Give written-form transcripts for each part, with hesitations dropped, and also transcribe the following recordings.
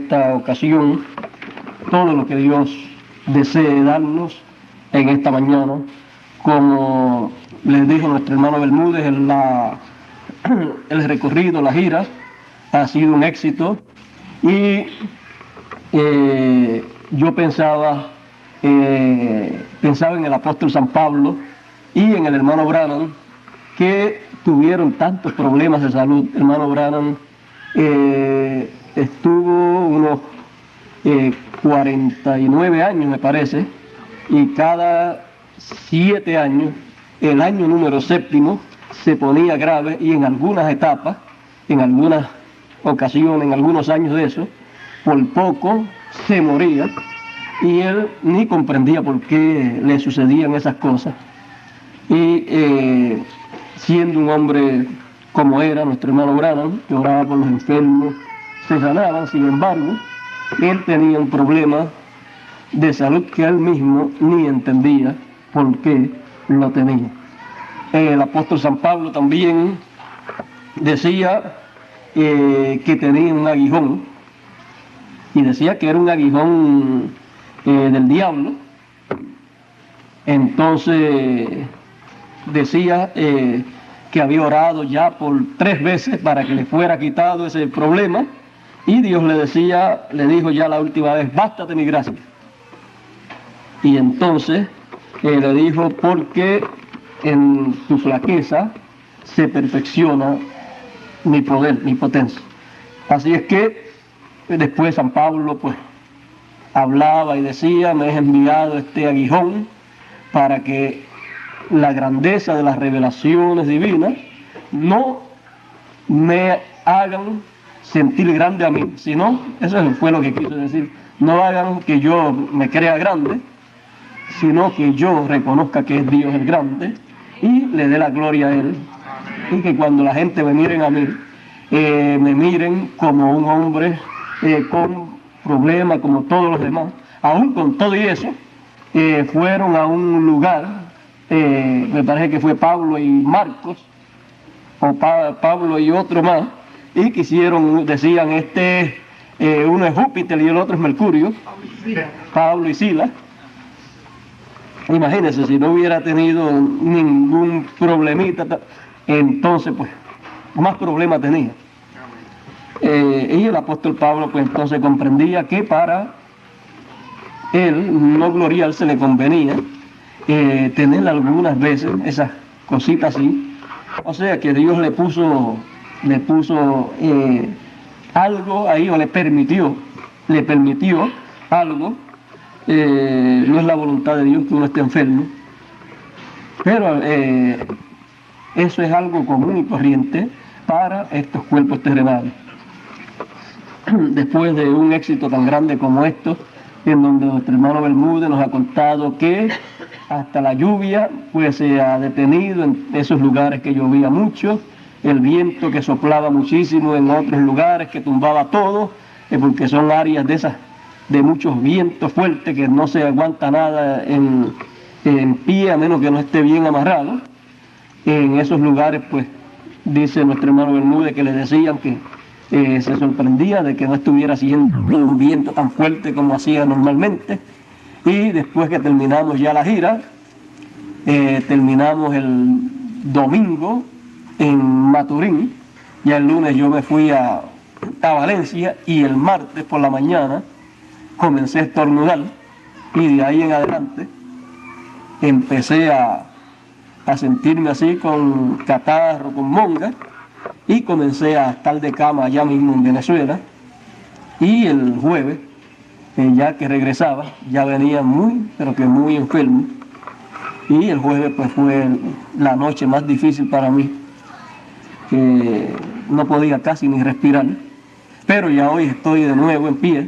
esta ocasión todo lo que Dios desee darnos en esta mañana. Como les dijo nuestro hermano Bermúdez, el recorrido, la gira, ha sido un éxito y yo pensaba en el apóstol San Pablo y en el hermano Branham, que tuvieron tantos problemas de salud. El hermano Branham estuvo unos 49 años, me parece, y cada 7 años, el año número 7 se ponía grave, y en algunas etapas, en algunas ocasiones, en algunos años de eso, por poco se moría, y él ni comprendía por qué le sucedían esas cosas. Y siendo un hombre como era nuestro hermano Branham, que oraba por los enfermos, se sanaban. Sin embargo, él tenía un problema de salud que él mismo ni entendía por qué lo tenía. El apóstol San Pablo también decía que tenía un aguijón, y decía que era un aguijón del diablo. Entonces decía que había orado ya por 3 veces para que le fuera quitado ese problema, y Dios le dijo ya la última vez: bástate mi gracia. Y entonces le dijo: porque en tu flaqueza se perfecciona mi poder, mi potencia. Así es que después San Pablo pues hablaba y decía: me has enviado este aguijón para que la grandeza de las revelaciones divinas no me hagan sentir grande a mí, sino, eso fue lo que quiso decir, no hagan que yo me crea grande, sino que yo reconozca que es Dios el grande y le dé la gloria a Él, y que cuando la gente me miren a mí, me miren como un hombre con problemas como todos los demás. Aún con todo y eso, fueron a un lugar, me parece que fue Pablo y Marcos, o Pablo y otro más, y quisieron, decían, uno es Júpiter y el otro es Mercurio, Pablo y Silas. Imagínense, si no hubiera tenido ningún problemita, entonces pues más problemas tenía. Y el apóstol Pablo pues entonces comprendía que para él no gloriarse le convenía tener algunas veces esas cositas así. O sea que Dios le puso algo ahí, o le permitió algo. No es la voluntad de Dios que uno esté enfermo, pero eso es algo común y corriente para estos cuerpos terrenales. Después de un éxito tan grande como esto, en donde nuestro hermano Bermúdez nos ha contado que hasta la lluvia pues se ha detenido en esos lugares que llovía mucho, el viento que soplaba muchísimo en otros lugares, que tumbaba todo, porque son áreas de muchos vientos fuertes, que no se aguanta nada en pie a menos que no esté bien amarrado. En esos lugares pues dice nuestro hermano Bermúdez que le decían que se sorprendía de que no estuviera haciendo un viento tan fuerte como hacía normalmente. Y después que terminamos ya la gira, terminamos el domingo en Maturín, ya el lunes yo me fui a Valencia, y el martes por la mañana comencé a estornudar, y de ahí en adelante empecé a sentirme así con catarro, con monga, y comencé a estar de cama allá mismo en Venezuela. Y el jueves, ya que regresaba, ya venía pero que muy enfermo, y el jueves pues fue la noche más difícil para mí, que no podía casi ni respirar, pero ya hoy estoy de nuevo en pie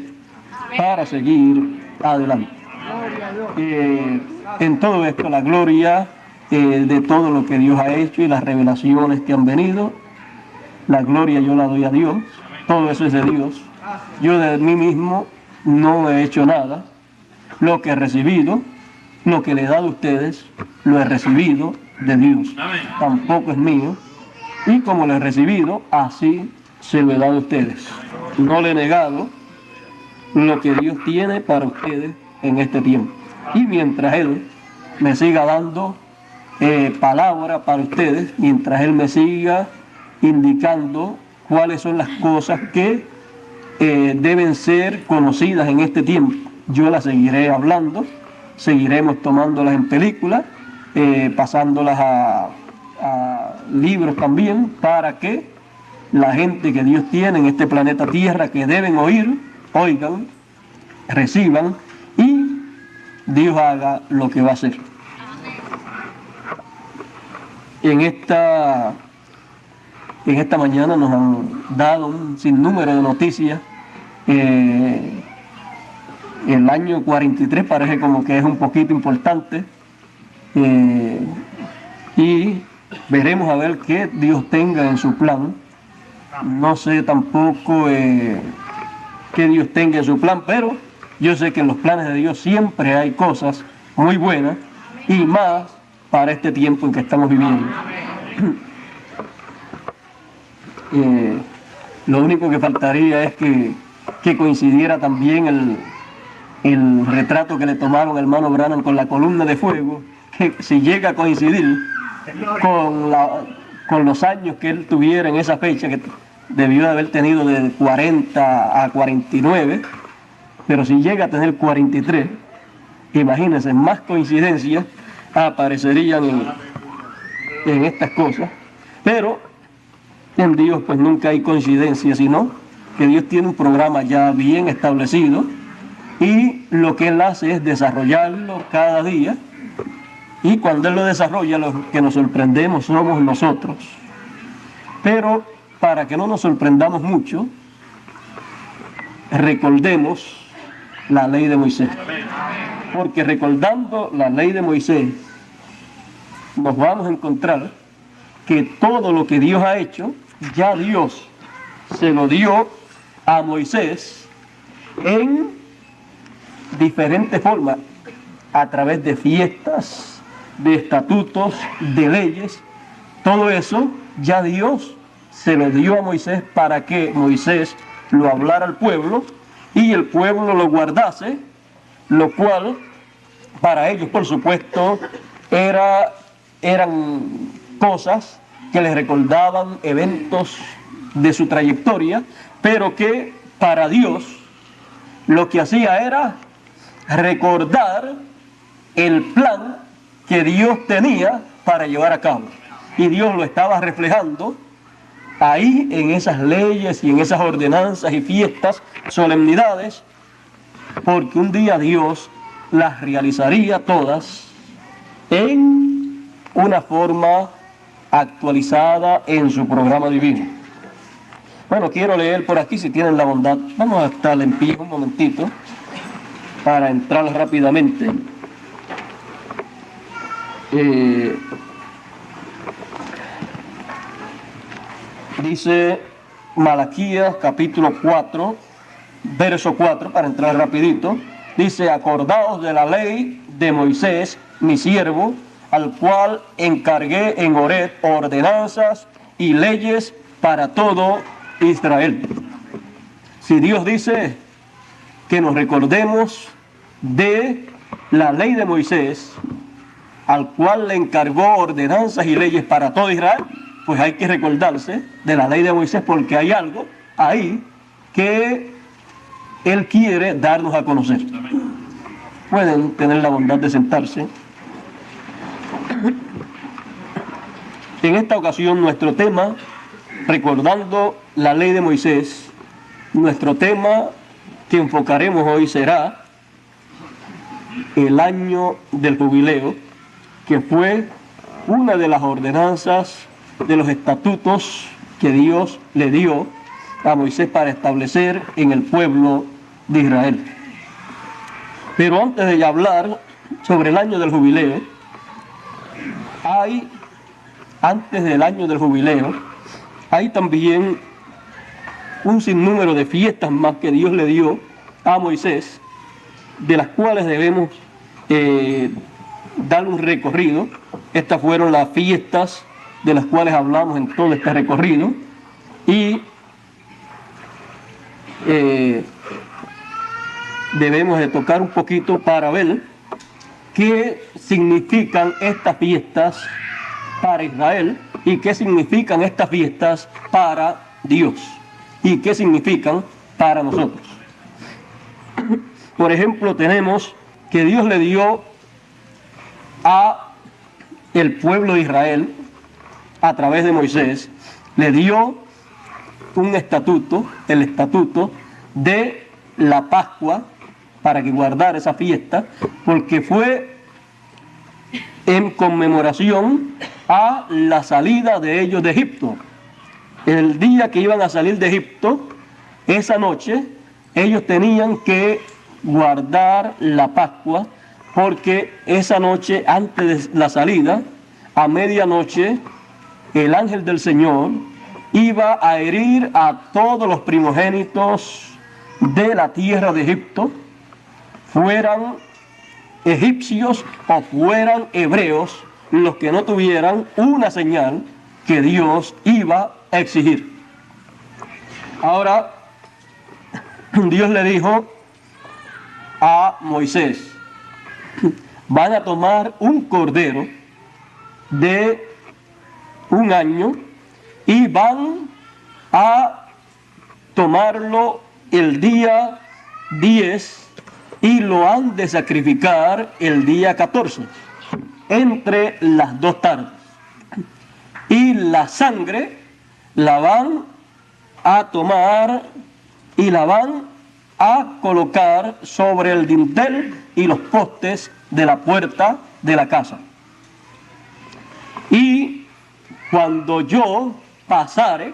para seguir adelante. En todo esto, la gloria de todo lo que Dios ha hecho y las revelaciones que han venido, la gloria yo la doy a Dios. Todo eso es de Dios. Yo de mí mismo no he hecho nada. Lo que he recibido, lo que le he dado a ustedes, lo he recibido de Dios. Tampoco es mío. Y como lo he recibido, así se lo he dado a ustedes. No le he negado lo que Dios tiene para ustedes en este tiempo. Y mientras Él me siga dando palabra para ustedes, mientras Él me siga indicando cuáles son las cosas que deben ser conocidas en este tiempo, yo las seguiré hablando, seguiremos tomándolas en películas, pasándolas a libros también, para que la gente que Dios tiene en este planeta Tierra, que deben oír, oigan, reciban, y Dios haga lo que va a hacer. En esta mañana nos han dado un sinnúmero de noticias. El año 43 parece como que es un poquito importante, y veremos a ver qué Dios tenga en su plan. No sé tampoco qué Dios tenga en su plan, pero yo sé que en los planes de Dios siempre hay cosas muy buenas, y más para este tiempo en que estamos viviendo. Lo único que faltaría es que coincidiera también el retrato que le tomaron al hermano Branham con la columna de fuego, que si llega a coincidir con los años que él tuviera en esa fecha, que debió de haber tenido de 40 a 49, pero si llega a tener 43, imagínense, más coincidencias aparecerían en estas cosas. Pero en Dios pues nunca hay coincidencia, sino que Dios tiene un programa ya bien establecido, y lo que Él hace es desarrollarlo cada día, y cuando Él lo desarrolla, los que nos sorprendemos somos nosotros. Pero para que no nos sorprendamos mucho, recordemos la ley de Moisés, porque recordando la ley de Moisés nos vamos a encontrar que todo lo que Dios ha hecho, ya Dios se lo dio a Moisés en diferentes formas, a través de fiestas, de estatutos, de leyes. Todo eso ya Dios se lo dio a Moisés para que Moisés lo hablara al pueblo y el pueblo lo guardase, lo cual para ellos, por supuesto, eran cosas que les recordaban eventos de su trayectoria, pero que para Dios lo que hacía era recordar el plan que Dios tenía para llevar a cabo. Y Dios lo estaba reflejando ahí en esas leyes y en esas ordenanzas y fiestas, solemnidades, porque un día Dios las realizaría todas en una forma actualizada en su programa divino. Bueno, quiero leer por aquí, si tienen la bondad. Vamos a estar en pie un momentito para entrar rápidamente. Dice Malaquías capítulo 4, verso 4, para entrar rapidito. Dice: acordaos de la ley de Moisés, mi siervo, al cual encargué en Horeb ordenanzas y leyes para todo Israel. Si Dios dice que nos recordemos de la ley de Moisés, al cual le encargó ordenanzas y leyes para todo Israel, pues hay que recordarse de la ley de Moisés, porque hay algo ahí que Él quiere darnos a conocer. Pueden tener la bondad de sentarse. En esta ocasión nuestro tema, recordando la ley de Moisés, nuestro tema que enfocaremos hoy será el año del jubileo, que fue una de las ordenanzas de los estatutos que Dios le dio a Moisés para establecer en el pueblo de Israel. Pero antes de hablar sobre el año del jubileo, antes del año del jubileo, hay también un sinnúmero de fiestas más que Dios le dio a Moisés, de las cuales debemos dar un recorrido. Estas fueron las fiestas de las cuales hablamos en todo este recorrido, y debemos de tocar un poquito para ver qué significan estas fiestas para Israel y qué significan estas fiestas para Dios y qué significan para nosotros. Por ejemplo, tenemos que Dios le dio a el pueblo de Israel, a través de Moisés, le dio un estatuto, el estatuto de la Pascua, para que guardara esa fiesta, porque fue en conmemoración a la salida de ellos de Egipto. El día que iban a salir de Egipto, esa noche, ellos tenían que guardar la Pascua, porque esa noche, antes de la salida, a medianoche, el ángel del Señor iba a herir a todos los primogénitos de la tierra de Egipto, fueran egipcios o fueran hebreos, los que no tuvieran una señal que Dios iba a exigir. Ahora, Dios le dijo a Moisés: van a tomar un cordero de 1 año y van a tomarlo el día 10 y lo han de sacrificar el día 14, entre las 2 tardes. Y la sangre la van a tomar y la van a colocar sobre el dintel y los postes de la puerta de la casa. Y cuando yo pasare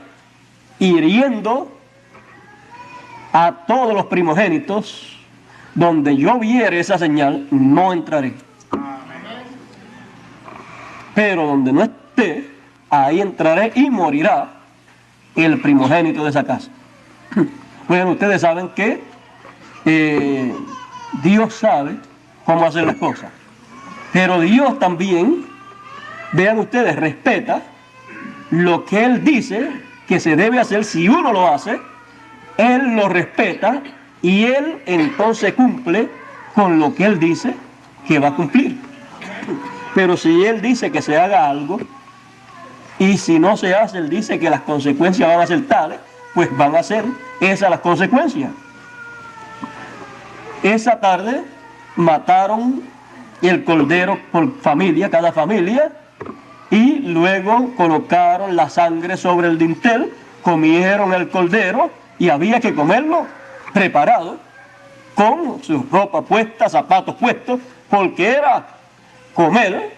hiriendo a todos los primogénitos, donde yo viere esa señal, no entraré. Pero donde no esté, ahí entraré y morirá el primogénito de esa casa. Bueno, ustedes saben que Dios sabe cómo hacer las cosas. Pero Dios también, vean ustedes, respeta lo que Él dice que se debe hacer. Si uno lo hace, Él lo respeta y Él entonces cumple con lo que Él dice que va a cumplir. Pero si Él dice que se haga algo y si no se hace, Él dice que las consecuencias van a ser tales, pues van a ser esas las consecuencias. Esa tarde mataron el cordero por familia, cada familia, y luego colocaron la sangre sobre el dintel, comieron el cordero y había que comerlo preparado, con su ropa puesta, zapatos puestos, porque era comer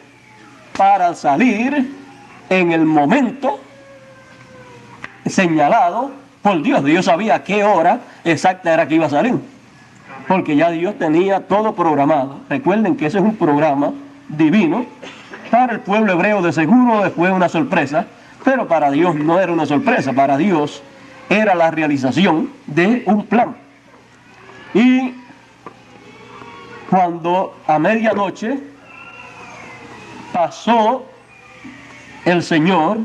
para salir en el momento señalado por Dios. Dios sabía a qué hora exacta era que iba a salir, porque ya Dios tenía todo programado. Recuerden que ese es un programa divino. Para el pueblo hebreo de seguro fue una sorpresa, pero para Dios no era una sorpresa. Para Dios era la realización de un plan. Y cuando a medianoche pasó el Señor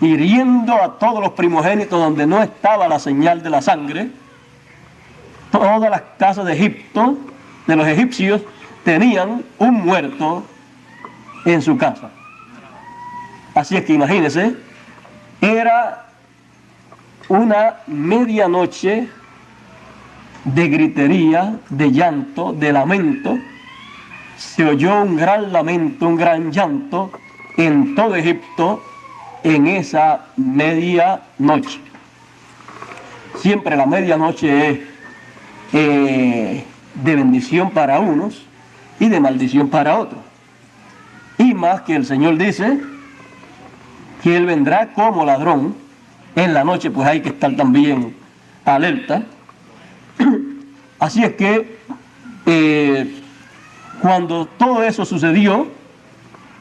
hiriendo a todos los primogénitos donde no estaba la señal de la sangre, todas las casas de Egipto, de los egipcios, tenían un muerto en su casa. Así es que imagínense, era una medianoche de gritería, de llanto, de lamento. Se oyó un gran lamento, un gran llanto en todo Egipto en esa medianoche. Siempre la medianoche es de bendición para unos y de maldición para otros. Y más que el Señor dice que Él vendrá como ladrón en la noche, pues hay que estar también alerta. Así es que cuando todo eso sucedió,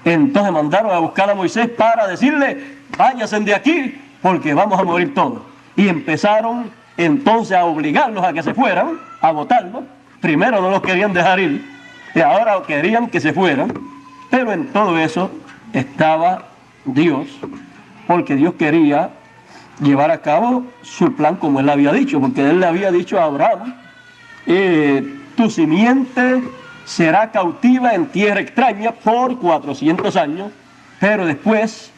entonces mandaron a buscar a Moisés para decirle: váyanse de aquí porque vamos a morir todos. Y empezaron entonces a obligarlos a que se fueran, a votarlos. Primero no los querían dejar ir y ahora querían que se fueran. Pero en todo eso estaba Dios, porque Dios quería llevar a cabo su plan como Él había dicho, porque Él le había dicho a Abraham tu simiente será cautiva en tierra extraña por 400 años, pero después,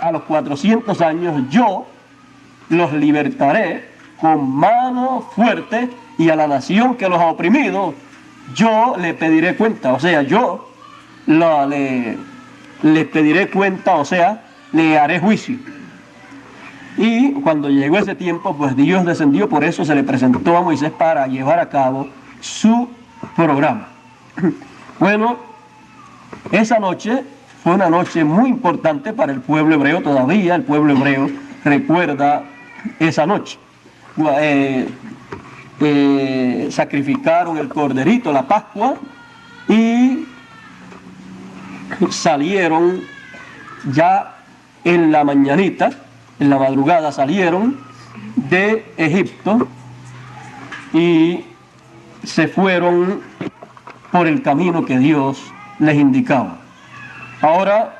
a los 400 años, yo los libertaré con mano fuerte, y a la nación que los ha oprimido, yo le pediré cuenta. O sea, yo le pediré cuenta, o sea, le haré juicio. Y cuando llegó ese tiempo, pues Dios descendió, por eso se le presentó a Moisés para llevar a cabo su programa. Bueno, esa noche fue una noche muy importante para el pueblo hebreo. Todavía el pueblo hebreo recuerda esa noche. Sacrificaron el corderito, la Pascua, y salieron ya en la mañanita, en la madrugada salieron de Egipto y se fueron por el camino que Dios les indicaba. Ahora,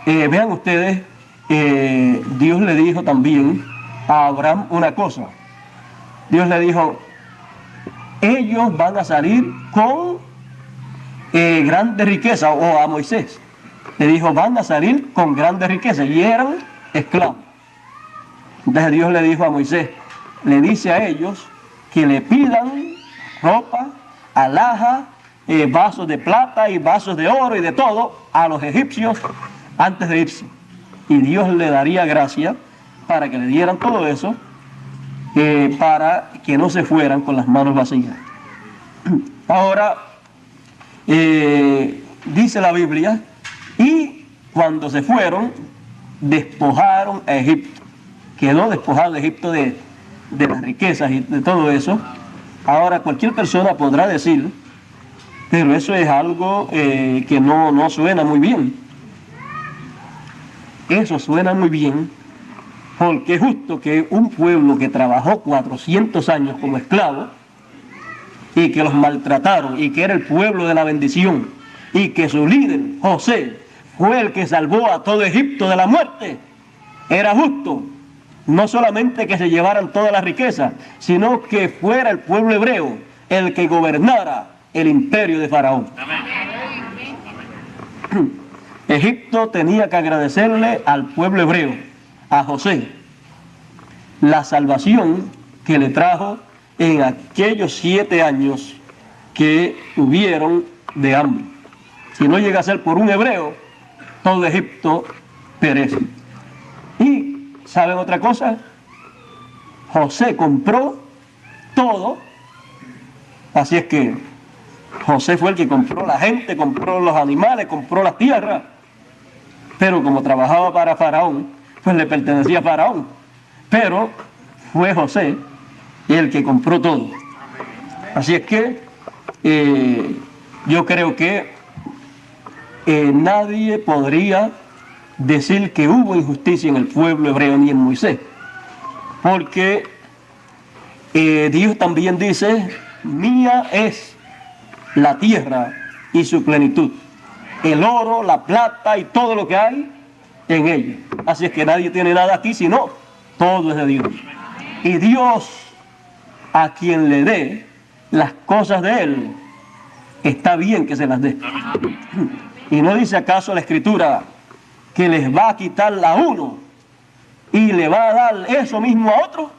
vean ustedes, Dios le dijo también a Abraham una cosa. Dios le dijo, ellos van a salir con grandes riquezas, o a Moisés le dijo, van a salir con grandes riquezas, y eran esclavos. Entonces Dios le dijo a Moisés, le dice a ellos que le pidan ropa, alhaja, vasos de plata y vasos de oro y de todo a los egipcios antes de irse. Y Dios le daría gracia para que le dieran todo eso, para que no se fueran con las manos vacías. Ahora, dice la Biblia, y cuando se fueron, despojaron a Egipto. Quedó despojado Egipto de las riquezas y de todo eso. Ahora cualquier persona podrá decir, pero eso es algo que no suena muy bien. Eso suena muy bien, porque es justo que un pueblo que trabajó 400 años como esclavo, y que los maltrataron, y que era el pueblo de la bendición, y que su líder, José, fue el que salvó a todo Egipto de la muerte, era justo no solamente que se llevaran toda la riqueza, sino que fuera el pueblo hebreo el que gobernara el imperio de Faraón. Egipto tenía que agradecerle al pueblo hebreo, a José, la salvación que le trajo en aquellos 7 años que hubieron de hambre. Si no llega a ser por un hebreo, todo Egipto perece. Y, ¿saben otra cosa? José compró todo, así es que José fue el que compró la gente, compró los animales, compró las tierras, pero como trabajaba para Faraón, pues le pertenecía a Faraón, pero fue José el que compró todo. Así es que yo creo que nadie podría decir que hubo injusticia en el pueblo hebreo ni en Moisés, porque Dios también dice, mía es la tierra y su plenitud, el oro, la plata y todo lo que hay en ella. Así es que nadie tiene nada aquí, sino todo es de Dios. Y Dios, a quien le dé las cosas de Él, está bien que se las dé. Y no dice acaso la Escritura que les va a quitar a uno y le va a dar eso mismo a otro.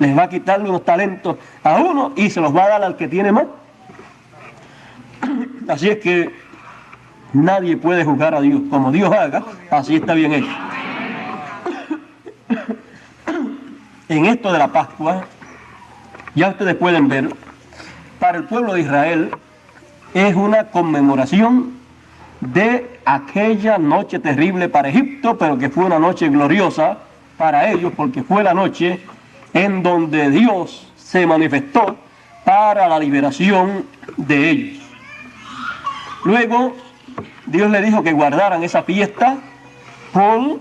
Les va a quitar unos talentos a uno y se los va a dar al que tiene más. Así es que nadie puede juzgar a Dios. Como Dios haga, así está bien hecho. En esto de la Pascua, ya ustedes pueden ver, para el pueblo de Israel es una conmemoración de aquella noche terrible para Egipto, pero que fue una noche gloriosa para ellos, porque fue la noche en donde Dios se manifestó para la liberación de ellos. Luego, Dios le dijo que guardaran esa fiesta por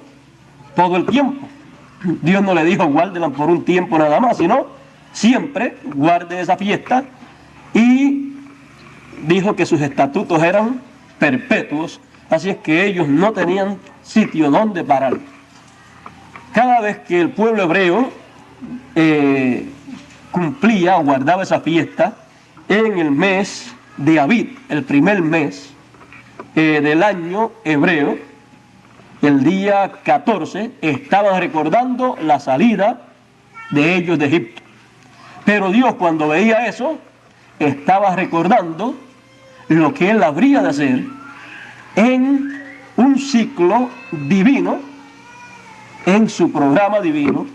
todo el tiempo. Dios no le dijo guárdenla por un tiempo nada más, sino siempre guarde esa fiesta, y dijo que sus estatutos eran perpetuos, así es que ellos no tenían sitio donde parar. Cada vez que el pueblo hebreo cumplía o guardaba esa fiesta en el mes de Abib, el primer mes del año hebreo. El día 14 estaban recordando la salida de ellos de Egipto. Pero Dios, cuando veía eso, estaba recordando lo que Él habría de hacer en un ciclo divino, en su programa divino,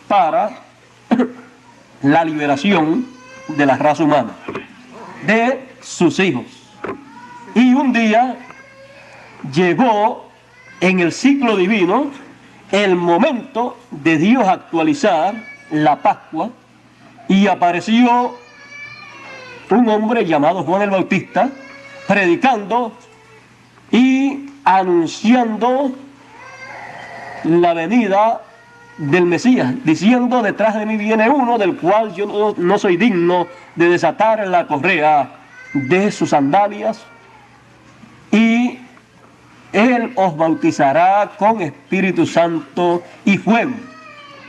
para la liberación de la raza humana, de sus hijos. Y un día llegó en el ciclo divino el momento de Dios actualizar la Pascua, y apareció un hombre llamado Juan el Bautista predicando y anunciando la venida del Mesías, diciendo: detrás de mí viene uno del cual yo no soy digno de desatar la correa de sus sandalias, y Él os bautizará con Espíritu Santo y fuego.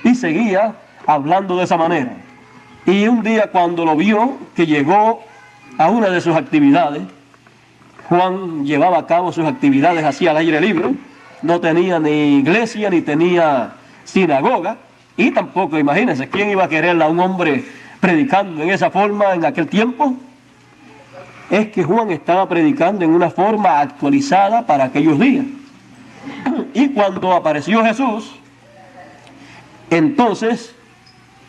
Y seguía hablando de esa manera. Y un día, cuando lo vio, que llegó a una de sus actividades, Juan llevaba a cabo sus actividades así al aire libre, no tenía ni iglesia, ni tenía sinagoga, y tampoco, imagínense, ¿quién iba a querer a un hombre predicando en esa forma en aquel tiempo? Es que Juan estaba predicando en una forma actualizada para aquellos días. Y cuando apareció Jesús, entonces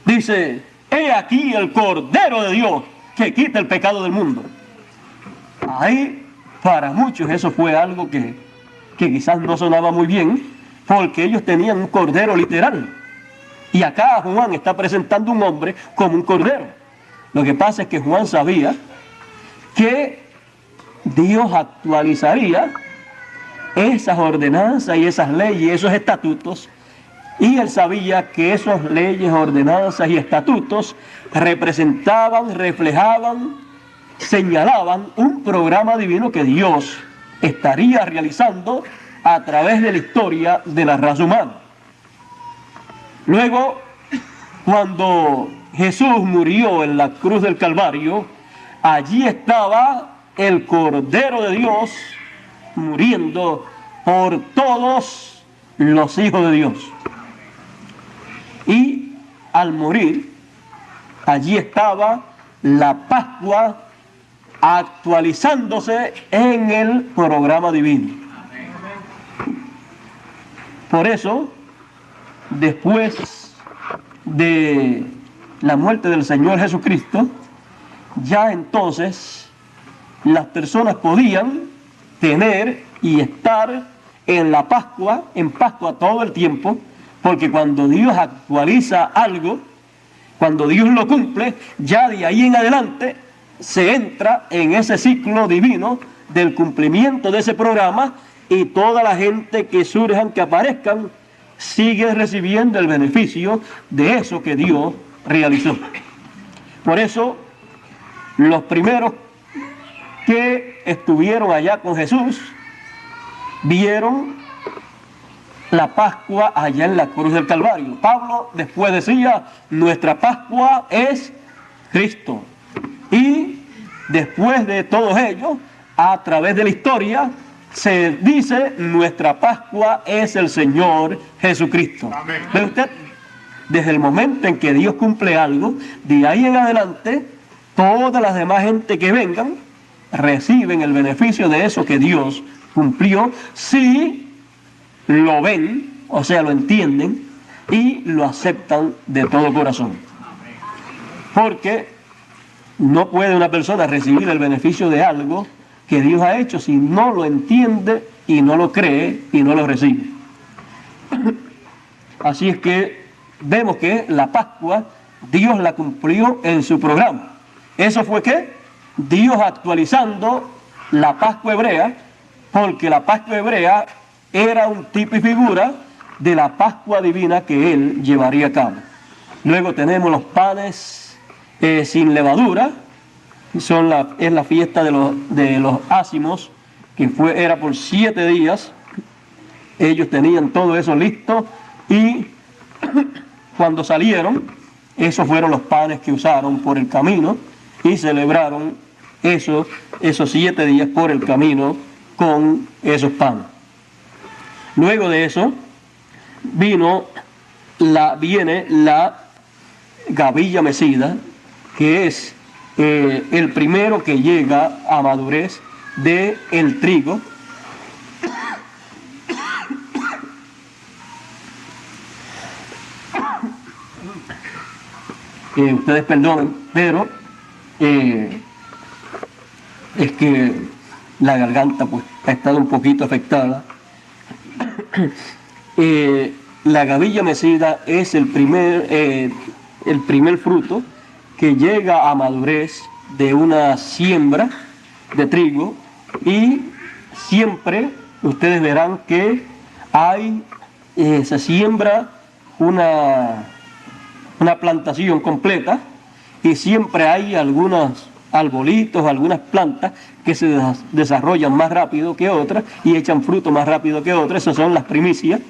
dice: he aquí el Cordero de Dios que quita el pecado del mundo. Ahí, para muchos, eso fue algo que quizás no sonaba muy bien, porque ellos tenían un cordero literal. Y acá Juan está presentando un hombre como un cordero. Lo que pasa es que Juan sabía que Dios actualizaría esas ordenanzas y esas leyes, esos estatutos, y él sabía que esas leyes, ordenanzas y estatutos representaban, reflejaban, señalaban un programa divino que Dios estaría realizando a través de la historia de la raza humana. Luego, cuando Jesús murió en la cruz del Calvario, allí estaba el Cordero de Dios muriendo por todos los hijos de Dios. Y al morir, allí estaba la Pascua actualizándose en el programa divino. Por eso, después de la muerte del Señor Jesucristo, ya entonces las personas podían tener y estar en la Pascua, en Pascua todo el tiempo, porque cuando Dios actualiza algo, cuando Dios lo cumple, ya de ahí en adelante se entra en ese ciclo divino del cumplimiento de ese programa, y toda la gente que surjan, que aparezcan, sigue recibiendo el beneficio de eso que Dios realizó. Por eso, los primeros que estuvieron allá con Jesús vieron la Pascua allá en la cruz del Calvario. Pablo después decía: nuestra Pascua es Cristo. Y después de todos ellos, a través de la historia, se dice: nuestra Pascua es el Señor Jesucristo. Amén. ¿Ve usted? Desde el momento en que Dios cumple algo, de ahí en adelante, todas las demás gente que vengan reciben el beneficio de eso que Dios cumplió, si lo ven, o sea, lo entienden y lo aceptan de todo corazón. Porque no puede una persona recibir el beneficio de algo que Dios ha hecho si no lo entiende y no lo cree y no lo recibe. Así es que vemos que la Pascua Dios la cumplió en su programa. Eso fue que Dios actualizando la Pascua hebrea, porque la Pascua hebrea era un tipo y figura de la Pascua divina que Él llevaría a cabo. Luego tenemos los panes sin levadura, es la fiesta de los ácimos, que era por 7 días. Ellos tenían todo eso listo, y cuando salieron esos fueron los panes que usaron por el camino y celebraron esos 7 días por el camino con esos panes. Luego de eso viene la gavilla mecida, que es el primero que llega a madurez del trigo. Ustedes perdonen, pero es que la garganta pues ha estado un poquito afectada. La gavilla mecida es el primer fruto que llega a madurez de una siembra de trigo, y siempre ustedes verán que se siembra una plantación completa, y siempre hay algunos arbolitos, algunas plantas que se desarrollan más rápido que otras y echan fruto más rápido que otras. Esas son las primicias.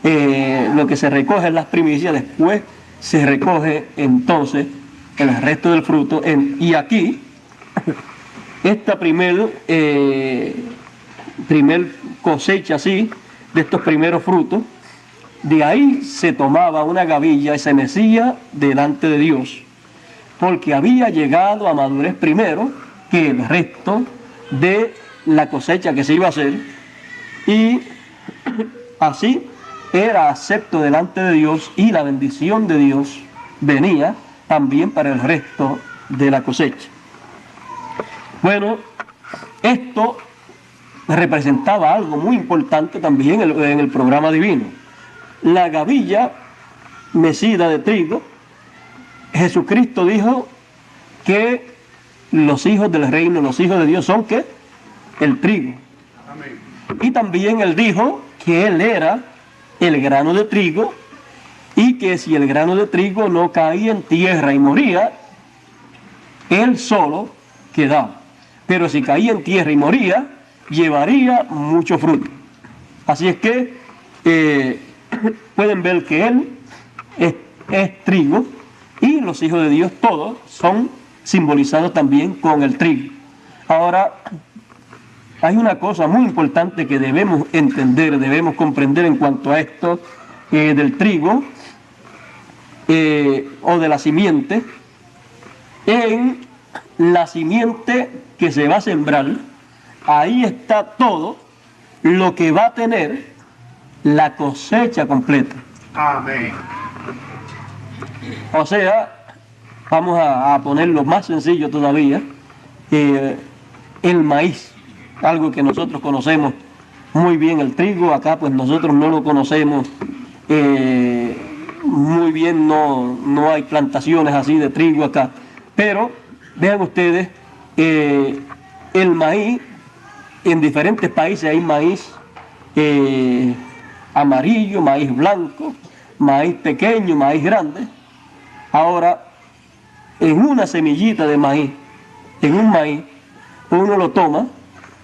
Lo que se recoge es las primicias, después se recoge entonces el resto del fruto. Y aquí, esta primer cosecha así, de estos primeros frutos, de ahí se tomaba una gavilla y se mecía delante de Dios, porque había llegado a madurez primero que el resto de la cosecha que se iba a hacer, y así era acepto delante de Dios, y la bendición de Dios venía también para el resto de la cosecha. Bueno, esto representaba algo muy importante también en el programa divino. La gavilla mecida de trigo, Jesucristo dijo que los hijos del reino, los hijos de Dios son ¿qué? El trigo. Amén. Y también él dijo que él era el grano de trigo, y que si el grano de trigo no caía en tierra y moría, él solo quedaba. Pero si caía en tierra y moría, llevaría mucho fruto. Así es que pueden ver que él es trigo, y los hijos de Dios todos son simbolizados también con el trigo. Ahora, hay una cosa muy importante que debemos entender, debemos comprender en cuanto a esto del trigo o de la simiente. En la simiente que se va a sembrar, ahí está todo lo que va a tener la cosecha completa. Amén. O sea, vamos a ponerlo más sencillo todavía, el maíz, algo que nosotros conocemos muy bien. El trigo acá pues nosotros no lo conocemos muy bien, no hay plantaciones así de trigo acá, pero vean ustedes, el maíz, en diferentes países hay maíz amarillo, maíz blanco, maíz pequeño, maíz grande. Ahora, en una semillita de maíz, en un maíz, uno lo toma,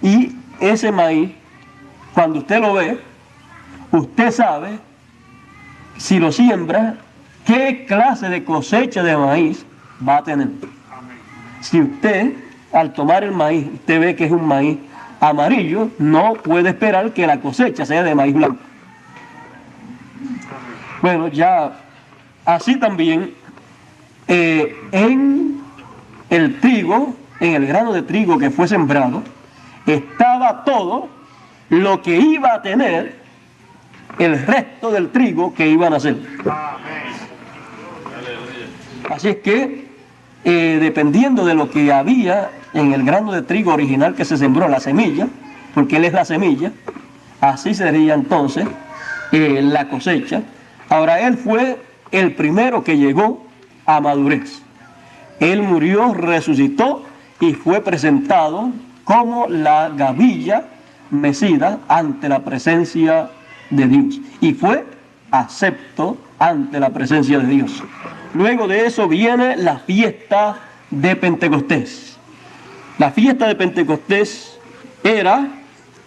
y ese maíz, cuando usted lo ve, usted sabe, si lo siembra, qué clase de cosecha de maíz va a tener. Si usted, al tomar el maíz, usted ve que es un maíz amarillo, no puede esperar que la cosecha sea de maíz blanco. Bueno, ya así también en el trigo, en el grano de trigo que fue sembrado, estaba todo lo que iba a tener el resto del trigo que iban a hacer. Así es que dependiendo de lo que había en el grano de trigo original que se sembró, la semilla, porque él es la semilla, así sería entonces la cosecha. Ahora, él fue el primero que llegó a madurez. Él murió, resucitó y fue presentado como la gavilla mecida ante la presencia de Dios, y fue acepto ante la presencia de Dios. Luego de eso viene la fiesta de Pentecostés. La fiesta de Pentecostés era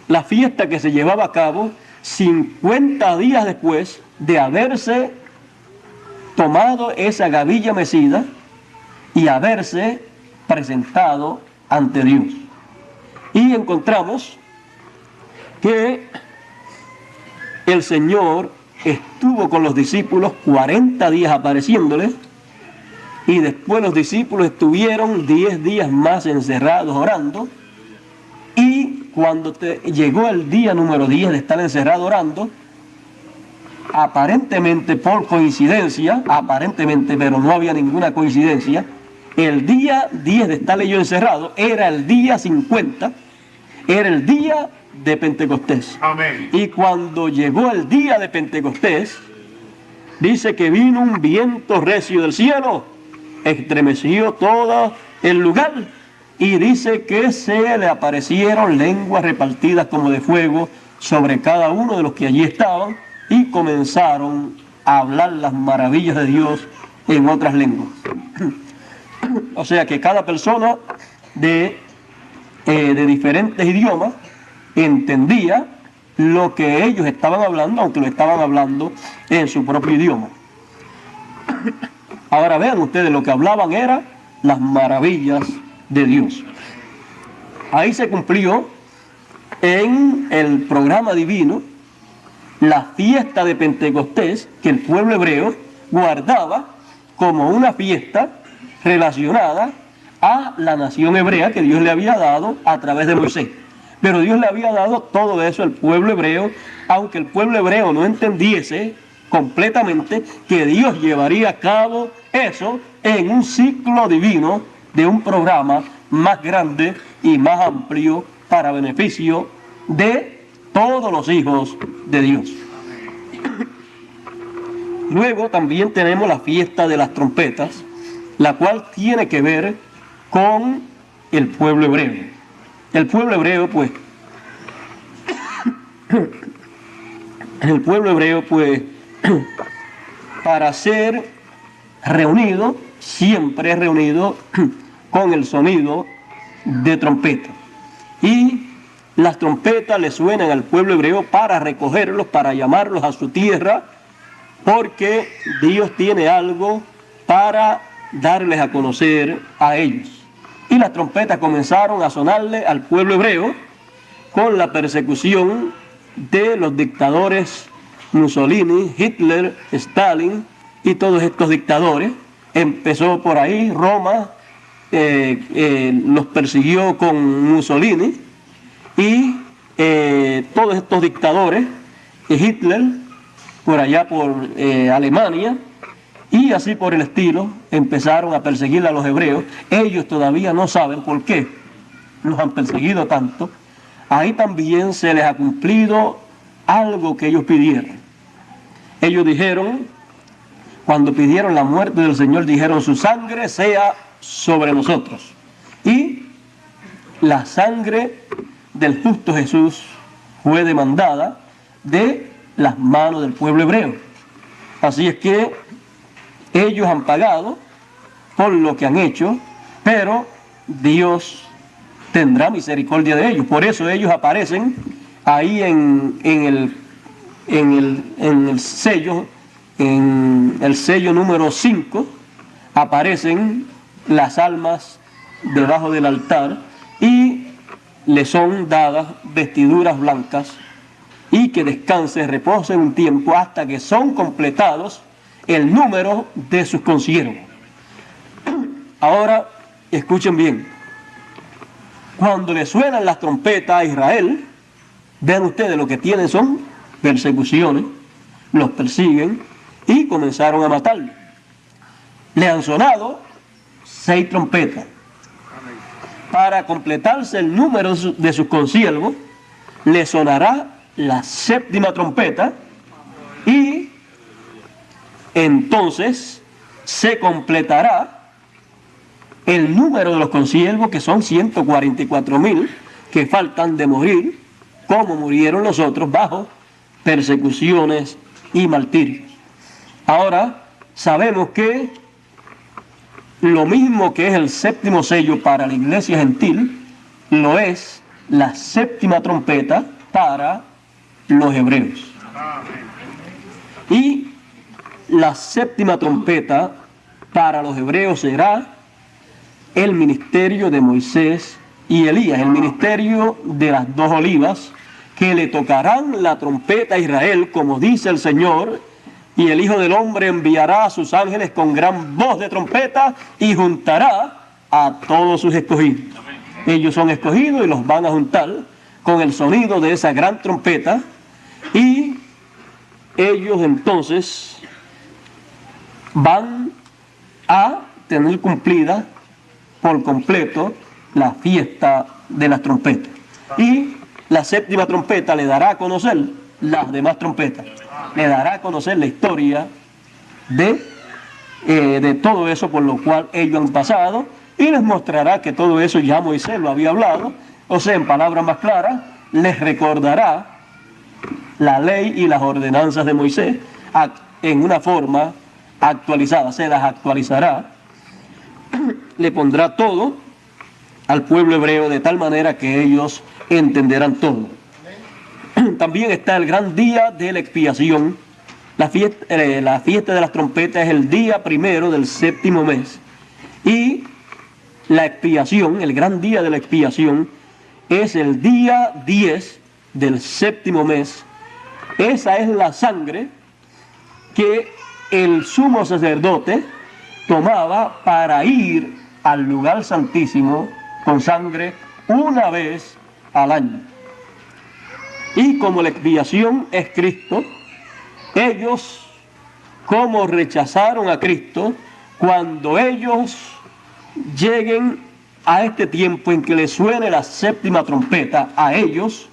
la fiesta que se llevaba a cabo 50 días después de haberse tomado esa gavilla mecida y haberse presentado ante Dios. Y encontramos que el Señor estuvo con los discípulos 40 días apareciéndoles, y después los discípulos estuvieron 10 días más encerrados orando, y cuando llegó el día número 10 de estar encerrado orando, aparentemente por coincidencia, pero no había ninguna coincidencia, el día 10 de estar ellos encerrados era el día 50, era el día de Pentecostés. Amén. Y cuando llegó el día de Pentecostés, dice que vino un viento recio del cielo, estremeció todo el lugar, y dice que se le aparecieron lenguas repartidas como de fuego sobre cada uno de los que allí estaban, y comenzaron a hablar las maravillas de Dios en otras lenguas. O sea que cada persona de diferentes idiomas entendía lo que ellos estaban hablando, aunque lo estaban hablando en su propio idioma. Ahora vean ustedes, lo que hablaban era las maravillas de Dios. Ahí se cumplió en el programa divino la fiesta de Pentecostés, que el pueblo hebreo guardaba como una fiesta relacionada a la nación hebrea que Dios le había dado a través de Moisés. Pero Dios le había dado todo eso al pueblo hebreo, aunque el pueblo hebreo no entendiese completamente que Dios llevaría a cabo eso en un ciclo divino de un programa más grande y más amplio para beneficio de todos los hijos de Dios. Luego también tenemos la fiesta de las trompetas, la cual tiene que ver con el pueblo hebreo. El pueblo hebreo, para ser reunido, siempre es reunido con el sonido de trompeta. Y las trompetas le suenan al pueblo hebreo para recogerlos, para llamarlos a su tierra, porque Dios tiene algo para darles a conocer a ellos. Y las trompetas comenzaron a sonarle al pueblo hebreo con la persecución de los dictadores Mussolini, Hitler, Stalin y todos estos dictadores. Empezó por ahí, Roma los persiguió con Mussolini, y todos estos dictadores, Hitler por allá por Alemania, y así por el estilo, empezaron a perseguir a los hebreos. Ellos todavía no saben por qué los han perseguido tanto. Ahí también se les ha cumplido algo que ellos pidieron. Ellos dijeron, cuando pidieron la muerte del Señor, dijeron: su sangre sea sobre nosotros. Y la sangre del justo Jesús fue demandada de las manos del pueblo hebreo. Así es que ellos han pagado por lo que han hecho, pero Dios tendrá misericordia de ellos. Por eso ellos aparecen ahí en el sello, en el sello número 5, aparecen las almas debajo del altar, y le son dadas vestiduras blancas, y que descansen, reposen un tiempo hasta que son completados el número de sus consiervos. Ahora, escuchen bien. Cuando le suenan las trompetas a Israel, vean ustedes, lo que tienen son persecuciones, los persiguen y comenzaron a matarlo. Le han sonado 6 trompetas. Para completarse el número de sus consiervos, le sonará la 7ª trompeta, y entonces se completará el número de los consiervos, que son 144,000, que faltan de morir, como murieron los otros bajo persecuciones y martirios. Ahora, sabemos que lo mismo que es el 7º sello para la iglesia gentil, lo es la 7ª trompeta para los hebreos. Y la séptima trompeta para los hebreos será el ministerio de Moisés y Elías, el ministerio de las dos olivas, que le tocarán la trompeta a Israel, como dice el Señor, y el Hijo del Hombre enviará a sus ángeles con gran voz de trompeta y juntará a todos sus escogidos. Ellos son escogidos y los van a juntar con el sonido de esa gran trompeta, y ellos entonces van a tener cumplida por completo la fiesta de las trompetas. Y la séptima trompeta le dará a conocer las demás trompetas. Le dará a conocer la historia de todo eso por lo cual ellos han pasado, y les mostrará que todo eso ya Moisés lo había hablado. O sea, en palabras más claras, les recordará la ley y las ordenanzas de Moisés en una forma actualizada, se las actualizará, le pondrá todo al pueblo hebreo de tal manera que ellos entenderán todo. También está el gran día de la expiación. La fiesta de las trompetas es el día primero del séptimo mes, y la expiación, el gran día de la expiación, es el día 10 del séptimo mes. Esa es la sangre que el sumo sacerdote tomaba para ir al lugar santísimo con sangre una vez al año. Y como la expiación es Cristo, ellos, como rechazaron a Cristo, cuando ellos lleguen a este tiempo en que les suene la séptima trompeta a ellos,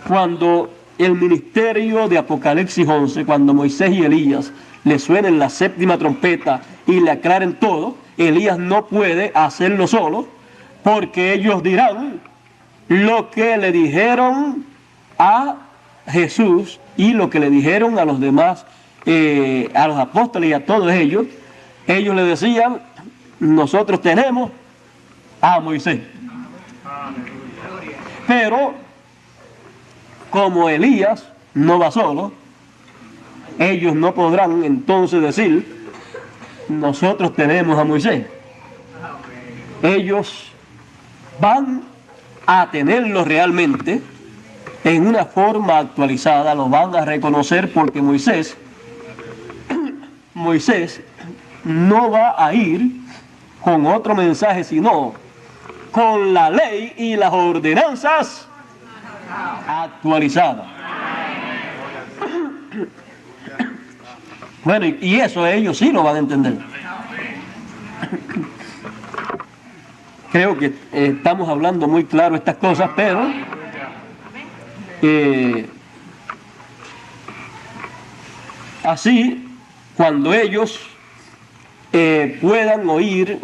cuando el ministerio de Apocalipsis 11, cuando Moisés y Elías le suenen la séptima trompeta y le aclaren todo, Elías no puede hacerlo solo, porque ellos dirán lo que le dijeron a Jesús y lo que le dijeron a los demás, a los apóstoles y a todos ellos. Ellos le decían: nosotros tenemos a Moisés. Pero como Elías no va solo, ellos no podrán entonces decir: nosotros tenemos a Moisés. Ellos van a tenerlo realmente en una forma actualizada, lo van a reconocer, porque Moisés no va a ir con otro mensaje, sino con la ley y las ordenanzas actualizadas. Bueno, y eso ellos sí lo van a entender. Creo que estamos hablando muy claro estas cosas, pero así, cuando ellos puedan oír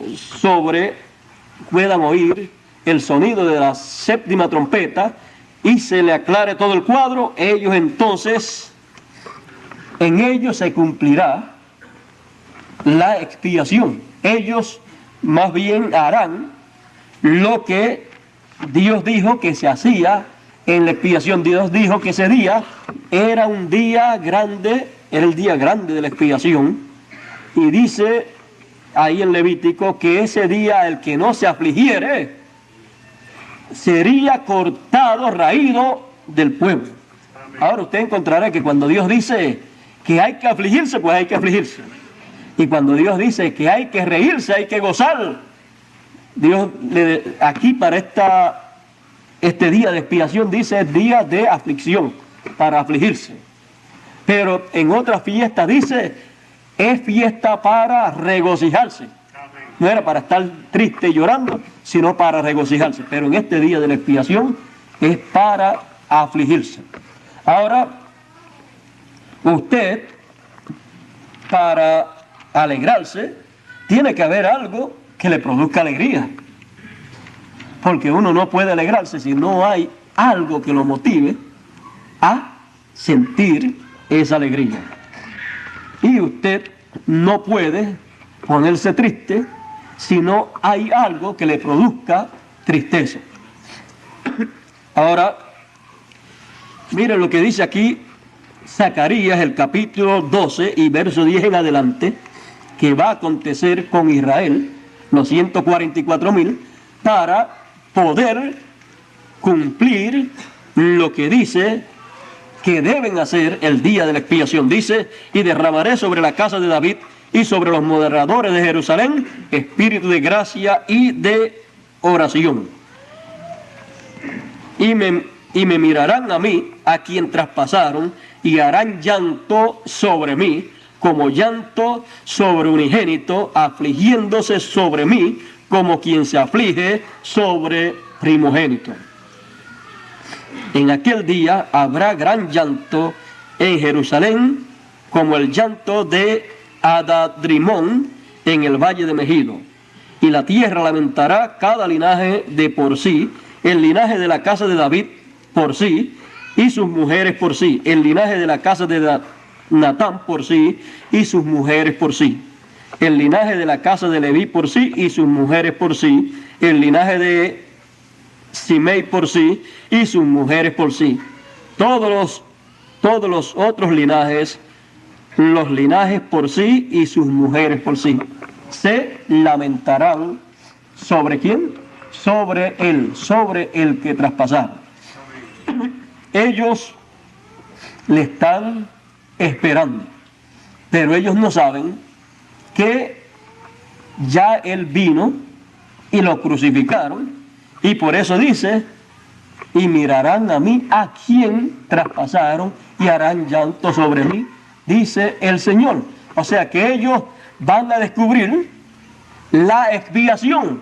el sonido de la séptima trompeta y se le aclare todo el cuadro, ellos entonces, en ellos se cumplirá la expiación. Ellos más bien harán lo que Dios dijo que se hacía en la expiación. Dios dijo que ese día era un día grande, era el día grande de la expiación, y dice ahí en Levítico que ese día el que no se afligiere sería cortado, raído del pueblo. Ahora usted encontrará que cuando Dios dice que hay que afligirse, pues hay que afligirse. Y cuando Dios dice que hay que reírse, hay que gozar. Dios aquí para este día de expiación dice día de aflicción, para afligirse. Pero en otra fiesta dice es fiesta para regocijarse. No era para estar triste y llorando, sino para regocijarse. Pero en este día de la expiación es para afligirse. Ahora, usted, para alegrarse, tiene que haber algo que le produzca alegría. Porque uno no puede alegrarse si no hay algo que lo motive a sentir esa alegría. Y usted no puede ponerse triste si no hay algo que le produzca tristeza. Ahora, miren lo que dice aquí Zacarías, el capítulo 12 y verso 10 en adelante, que va a acontecer con Israel, los 144,000, para poder cumplir lo que dice que deben hacer el día de la expiación. Dice: y derramaré sobre la casa de David y sobre los moderadores de Jerusalén espíritu de gracia y de oración. Y me mirarán a mí, a quien traspasaron, y harán llanto sobre mí, como llanto sobre unigénito, afligiéndose sobre mí, como quien se aflige sobre primogénito. En aquel día habrá gran llanto en Jerusalén, como el llanto de Adadrimón en el valle de Megido. Y la tierra lamentará cada linaje de por sí, el linaje de la casa de David por sí, y sus mujeres por sí, el linaje de la casa de Natán por sí, y sus mujeres por sí, el linaje de la casa de Leví por sí, y sus mujeres por sí, el linaje de Simei por sí, y sus mujeres por sí. Todos los otros linajes, los linajes por sí y sus mujeres por sí, se lamentarán ¿sobre quién? Sobre el que traspasaron. Ellos le están esperando, pero ellos no saben que ya él vino y lo crucificaron, y por eso dice: y mirarán a mí, a quien traspasaron, y harán llanto sobre mí, dice el Señor. O sea que ellos van a descubrir la expiación,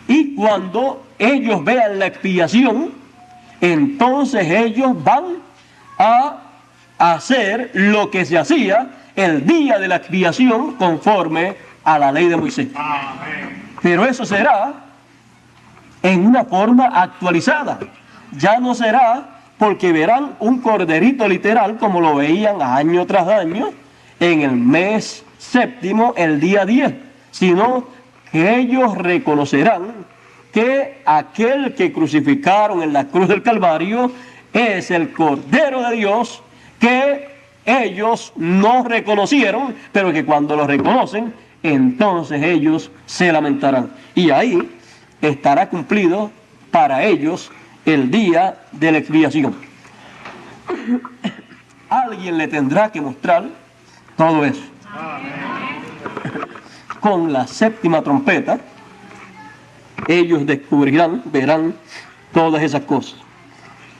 y cuando ellos vean la expiación, entonces ellos van a hacer lo que se hacía el día de la expiación conforme a la ley de Moisés. Pero eso será en una forma actualizada. Ya no será porque verán un corderito literal como lo veían año tras año en el mes séptimo, el día 10, sino que ellos reconocerán que aquel que crucificaron en la cruz del Calvario es el Cordero de Dios, que ellos no reconocieron, pero que cuando lo reconocen, entonces ellos se lamentarán. Y ahí estará cumplido para ellos el día de la expiación. Alguien le tendrá que mostrar todo eso. Con la séptima trompeta, ellos descubrirán, verán todas esas cosas.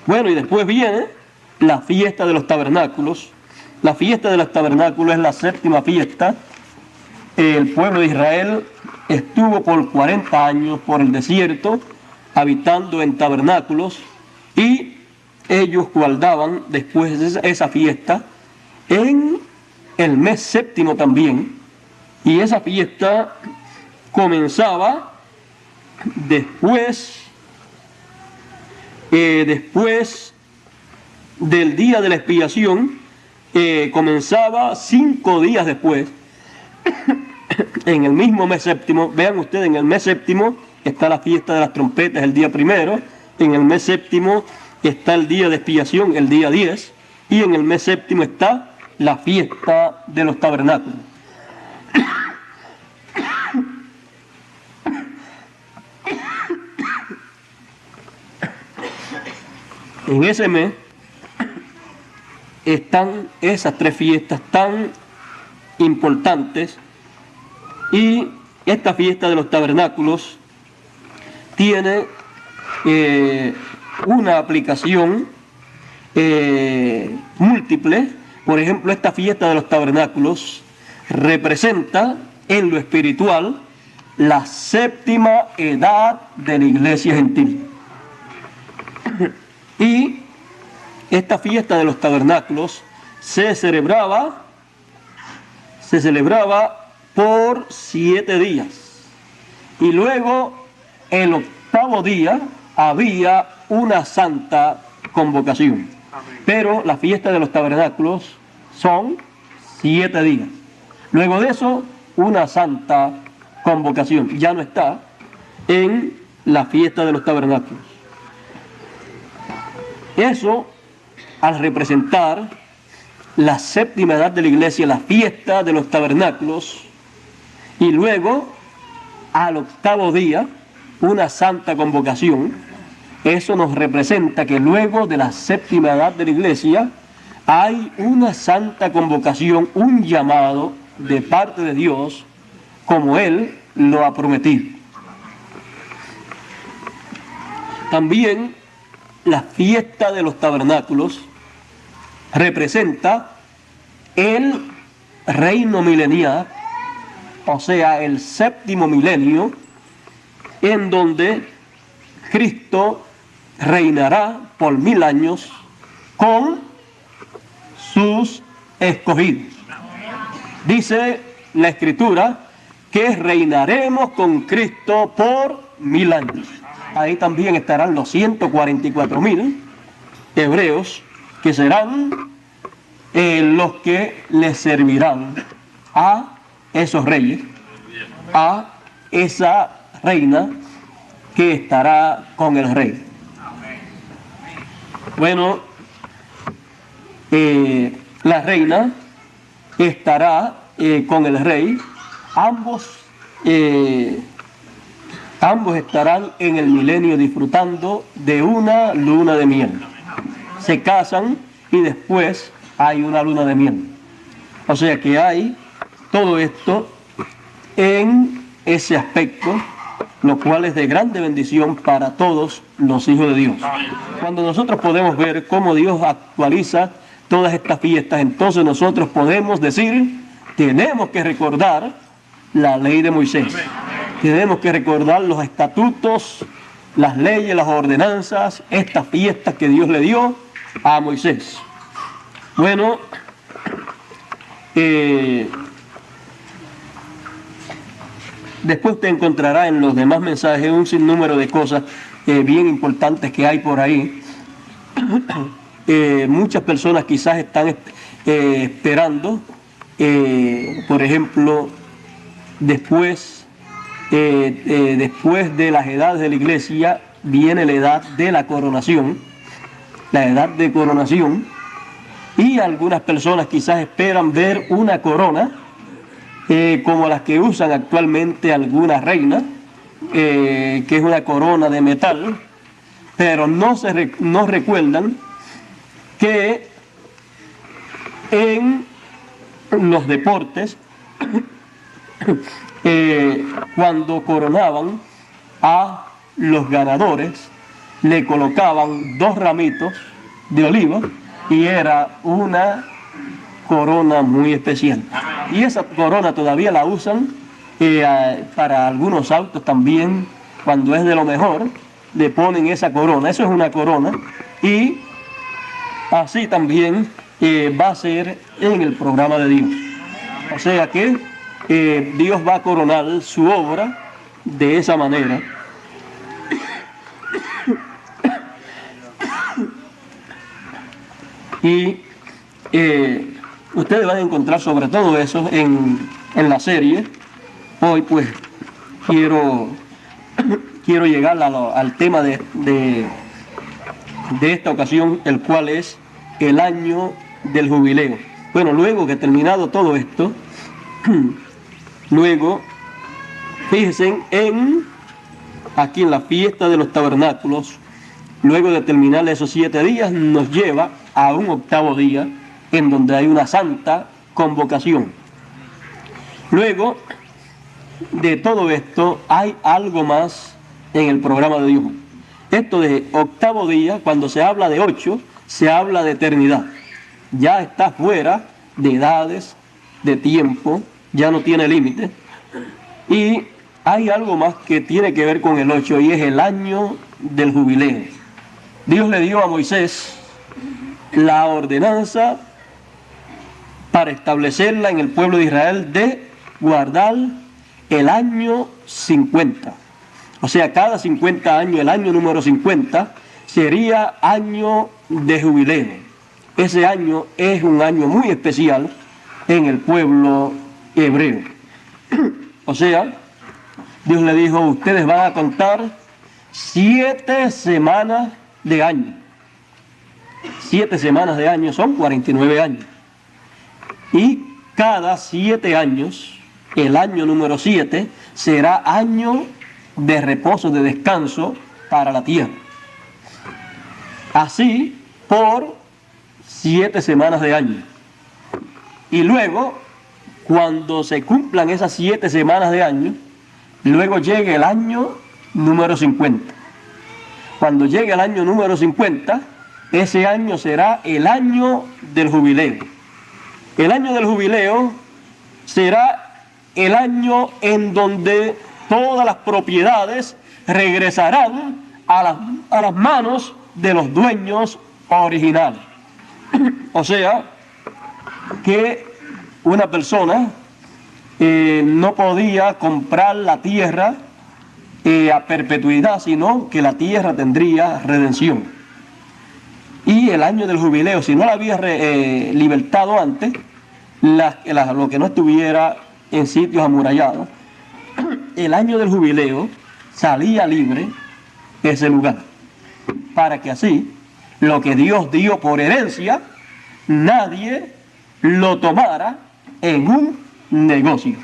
Bueno, y después viene la fiesta de los tabernáculos. La fiesta de los tabernáculos es la séptima fiesta. El pueblo de Israel estuvo por 40 años por el desierto, habitando en tabernáculos, y ellos guardaban después de esa fiesta en el mes séptimo también, y esa fiesta comenzaba después del día de la expiación, comenzaba 5 días después, en el mismo mes séptimo. Vean ustedes, en el mes séptimo está la fiesta de las trompetas el día primero, en el mes séptimo está el día de expiación el día 10, y en el mes séptimo está la fiesta de los tabernáculos. En ese mes están esas 3 fiestas tan importantes, y esta fiesta de los tabernáculos tiene una aplicación múltiple. Por ejemplo, esta fiesta de los tabernáculos representa en lo espiritual la séptima edad de la iglesia gentil. Y esta fiesta de los tabernáculos se celebraba por 7 días. Y luego, el 8º día, había una santa convocación. Pero la fiesta de los tabernáculos son 7 días. Luego de eso, una santa convocación. Ya no está en la fiesta de los tabernáculos. Eso, al representar la séptima edad de la iglesia, la fiesta de los tabernáculos, y luego al octavo día una santa convocación. Eso nos representa que luego de la séptima edad de la iglesia hay una santa convocación, un llamado de parte de Dios, como Él lo ha prometido. También la fiesta de los tabernáculos representa el reino milenial, o sea, el séptimo milenio, en donde Cristo reinará por 1000 años con sus escogidos. Dice la Escritura que reinaremos con Cristo por 1000 años. Ahí también estarán los 144.000 hebreos, que serán los que les servirán a esos reyes, a esa reina que estará con el rey. Bueno, la reina estará con el rey. Ambos estarán en el milenio disfrutando de una luna de miel. Se casan y después hay una luna de miel. O sea que hay todo esto en ese aspecto, lo cual es de grande bendición para todos los hijos de Dios. Cuando nosotros podemos ver cómo Dios actualiza todas estas fiestas, entonces nosotros podemos decir, tenemos que recordar la ley de Moisés. Tenemos que recordar los estatutos, las leyes, las ordenanzas, estas fiestas que Dios le dio a Moisés. Bueno, después usted encontrará en los demás mensajes un sinnúmero de cosas bien importantes que hay por ahí. Muchas personas quizás están esperando, por ejemplo, después de las edades de la iglesia viene la edad de la coronación, la edad de coronación, y algunas personas quizás esperan ver una corona como las que usan actualmente algunas reinas, que es una corona de metal, pero no recuerdan que en los deportes cuando coronaban a los ganadores le colocaban 2 ramitos de oliva y era una corona muy especial. Y esa corona todavía la usan para algunos autos también. Cuando es de lo mejor le ponen esa corona. Eso es una corona, y así también va a ser en el programa de Dios. O sea que Dios va a coronar su obra de esa manera. Y ustedes van a encontrar sobre todo eso en la serie. Hoy pues quiero llegar al tema de esta ocasión, el cual es el año del jubileo. Bueno, luego que terminado todo esto, luego, fíjense aquí en la fiesta de los tabernáculos, luego de terminar esos 7 días, nos lleva a un octavo día, en donde hay una santa convocación. Luego de todo esto, hay algo más en el programa de Dios. Esto de octavo día, cuando se habla de 8, se habla de eternidad. Ya está fuera de edades, de tiempo, ya no tiene límite. Y hay algo más que tiene que ver con el 8, y es el año del jubileo. Dios le dio a Moisés la ordenanza para establecerla en el pueblo de Israel de guardar el año 50. O sea, cada 50 años, el año número 50, sería año de jubileo. Ese año es un año muy especial en el pueblo hebreo. O sea, Dios le dijo, ustedes van a contar 7 semanas de año. 7 semanas de año son 49 años. Y cada 7 años, el año número 7, será año de reposo, de descanso para la tierra. Así por 7 semanas de año. Y luego, cuando se cumplan esas 7 semanas de año, luego llega el año número 50. Cuando llegue el año número 50, ese año será el año del jubileo. El año del jubileo será el año en donde todas las propiedades regresarán a las manos de los dueños originales. O sea, que una persona no podía comprar la tierra a perpetuidad, sino que la tierra tendría redención. Y el año del jubileo, si no la había libertado antes, lo que no estuviera en sitios amurallados, el año del jubileo salía libre ese lugar, para que así lo que Dios dio por herencia, nadie lo tomara en un negocio.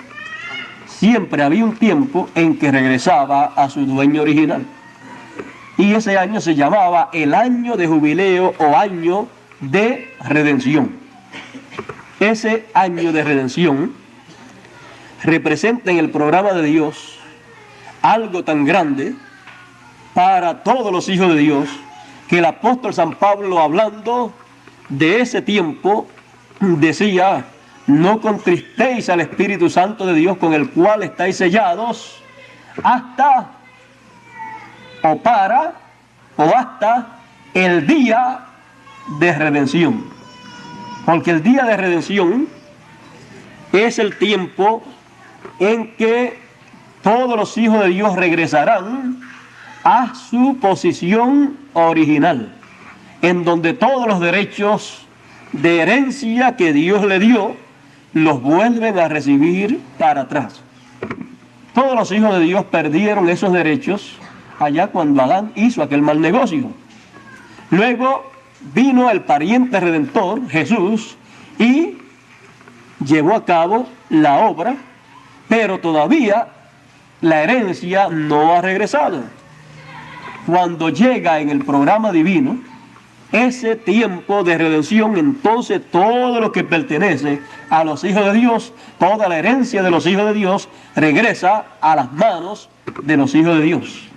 Siempre había un tiempo en que regresaba a su dueño original. Y ese año se llamaba el año de jubileo o año de redención. Ese año de redención representa en el programa de Dios algo tan grande para todos los hijos de Dios, que el apóstol San Pablo, hablando de ese tiempo, decía: no contristéis al Espíritu Santo de Dios, con el cual estáis sellados hasta el día de redención. Porque el día de redención es el tiempo en que todos los hijos de Dios regresarán a su posición original, en donde todos los derechos de herencia que Dios le dio los vuelven a recibir para atrás. Todos los hijos de Dios perdieron esos derechos allá cuando Adán hizo aquel mal negocio. Luego vino el pariente redentor, Jesús, y llevó a cabo la obra, pero todavía la herencia no ha regresado. Cuando llega en el programa divino ese tiempo de redención, entonces todo lo que pertenece a los hijos de Dios, toda la herencia de los hijos de Dios, regresa a las manos de los hijos de Dios.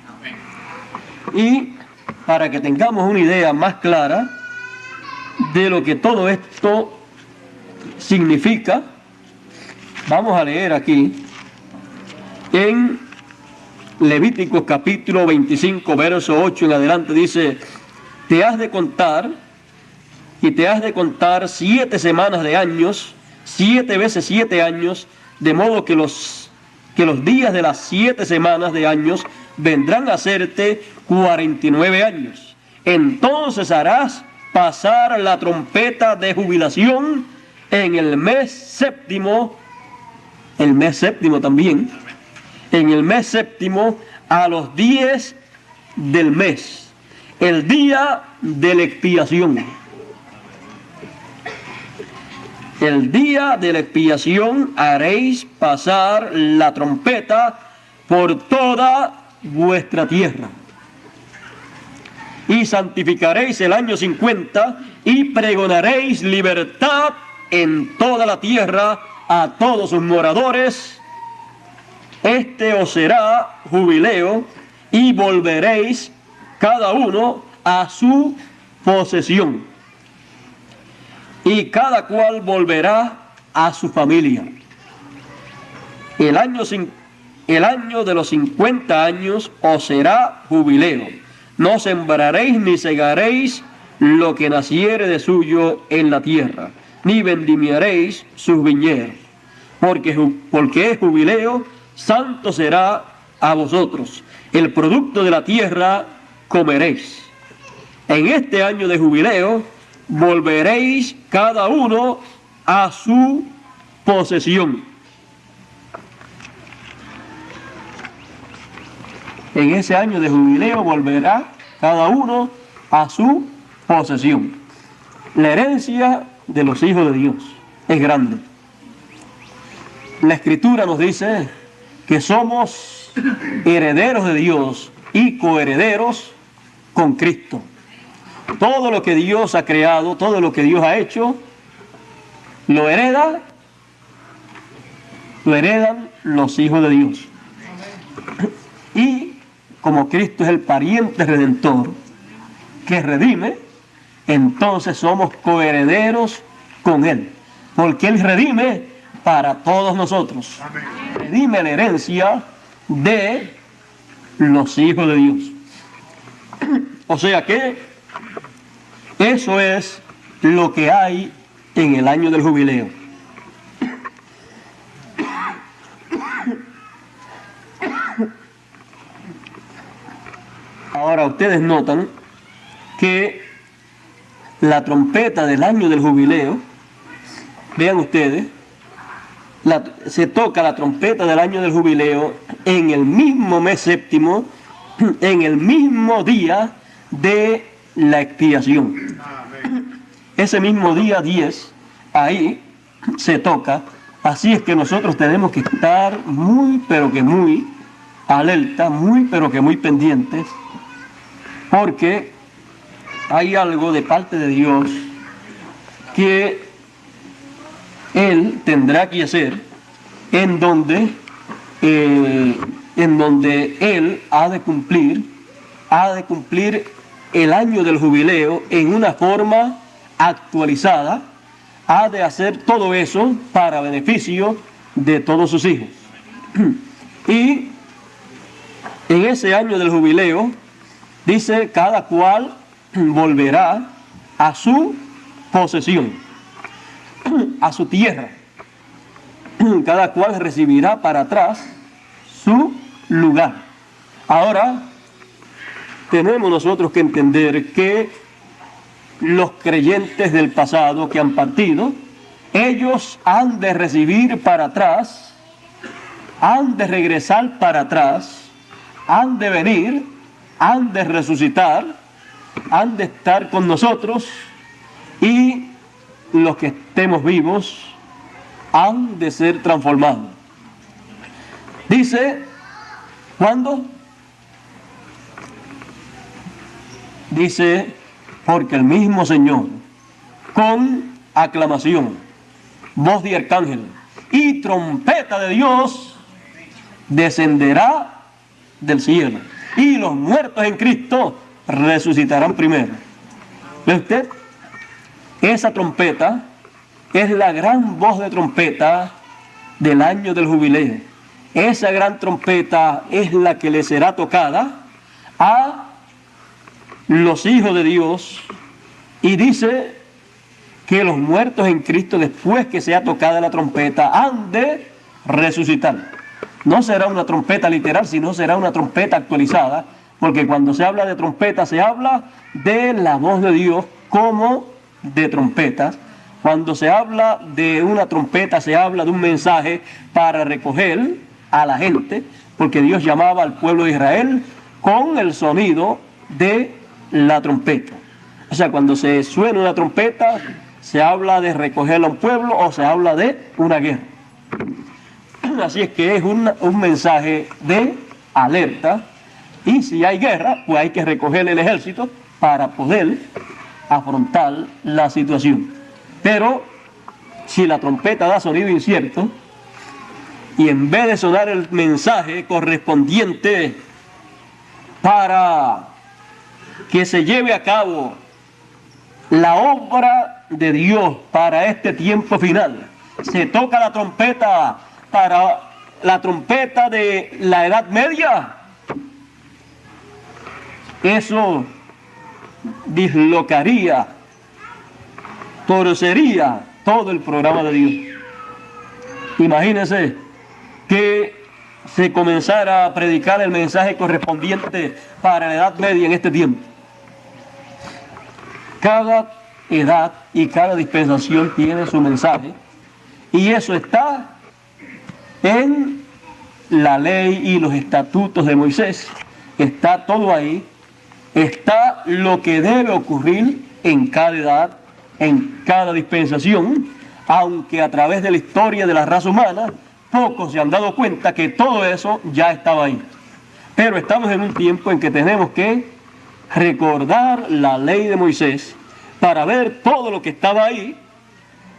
Y para que tengamos una idea más clara de lo que todo esto significa, vamos a leer aquí en Levíticos capítulo 25, verso 8 en adelante. Dice: te has de contar 7 semanas de años, 7 veces 7 años, de modo que los días de las 7 semanas de años vendrán a hacerte 49 años. Entonces harás pasar la trompeta de jubilación en el mes séptimo también, en el mes séptimo, a los 10 del mes, el día de la expiación. El día de la expiación haréis pasar la trompeta por toda vuestra tierra. Y santificaréis el año 50 y pregonaréis libertad en toda la tierra a todos sus moradores. Este os será jubileo y volveréis cada uno a su posesión, y cada cual volverá a su familia. El año de los 50 años os será jubileo. No sembraréis ni segaréis lo que naciere de suyo en la tierra, ni vendimiaréis sus viñedos, porque es jubileo, santo será a vosotros. El producto de la tierra comeréis. En este año de jubileo volveréis cada uno a su posesión. En ese año de jubileo volverá cada uno a su posesión. La herencia de los hijos de Dios. es grande. La Escritura nos dice que somos herederos de Dios y coherederos con Cristo. Todo lo que Dios ha creado, todo lo que Dios ha hecho, lo heredan los hijos de Dios. Y como Cristo es el pariente redentor que redime, entonces somos coherederos con Él, porque Él redime para todos nosotros. Redime la herencia de los hijos de Dios. O sea que eso es lo que hay en el año del jubileo. Ahora ustedes notan que la trompeta del año del jubileo, vean ustedes, se toca la trompeta del año del jubileo en el mismo mes séptimo, en el mismo día de la expiación. Ese mismo día 10, ahí se toca. Así es que nosotros tenemos que estar muy, pero que muy alerta, muy, pero que muy pendientes, porque hay algo de parte de Dios que Él tendrá que hacer, en donde Él ha de cumplir el año del jubileo en una forma actualizada. Ha de hacer todo eso para beneficio de todos sus hijos. Y en ese año del jubileo, dice, cada cual volverá a su posesión, a su tierra. Cada cual recibirá para atrás su lugar. Ahora, tenemos nosotros que entender que los creyentes del pasado que han partido, ellos han de recibir para atrás, han de regresar para atrás, han de venir, han de resucitar, han de estar con nosotros, y los que estemos vivos han de ser transformados. Dice, ¿cuándo? Dice, porque el mismo Señor, con aclamación, voz de arcángel y trompeta de Dios, descenderá del cielo, y los muertos en Cristo resucitarán primero. ¿Ve usted? Esa trompeta es la gran voz de trompeta del año del jubileo. Esa gran trompeta es la que le será tocada a los hijos de Dios, y dice que los muertos en Cristo, después que sea tocada la trompeta, han de resucitar. No será una trompeta literal, sino será una trompeta actualizada, porque cuando se habla de trompeta, se habla de la voz de Dios como de trompetas. Cuando se habla de una trompeta, se habla de un mensaje para recoger a la gente, porque Dios llamaba al pueblo de Israel con el sonido de la trompeta. O sea, cuando se suena una trompeta, se habla de recoger a un pueblo o se habla de una guerra. Así es que es un mensaje de alerta, y si hay guerra, pues hay que recoger el ejército para poder afrontar la situación. Pero si la trompeta da sonido incierto, y en vez de sonar el mensaje correspondiente para que se lleve a cabo la obra de Dios para este tiempo final, se toca la trompeta para la trompeta de la Edad Media, eso dislocaría, torcería todo el programa de Dios. Imagínense que se comenzara a predicar el mensaje correspondiente para la Edad Media en este tiempo. Cada edad y cada dispensación tiene su mensaje, y eso está en la ley y los estatutos de Moisés. Está todo ahí, está lo que debe ocurrir en cada edad, en cada dispensación, aunque a través de la historia de la raza humana, pocos se han dado cuenta que todo eso ya estaba ahí. Pero estamos en un tiempo en que tenemos que recordar la ley de Moisés para ver todo lo que estaba ahí,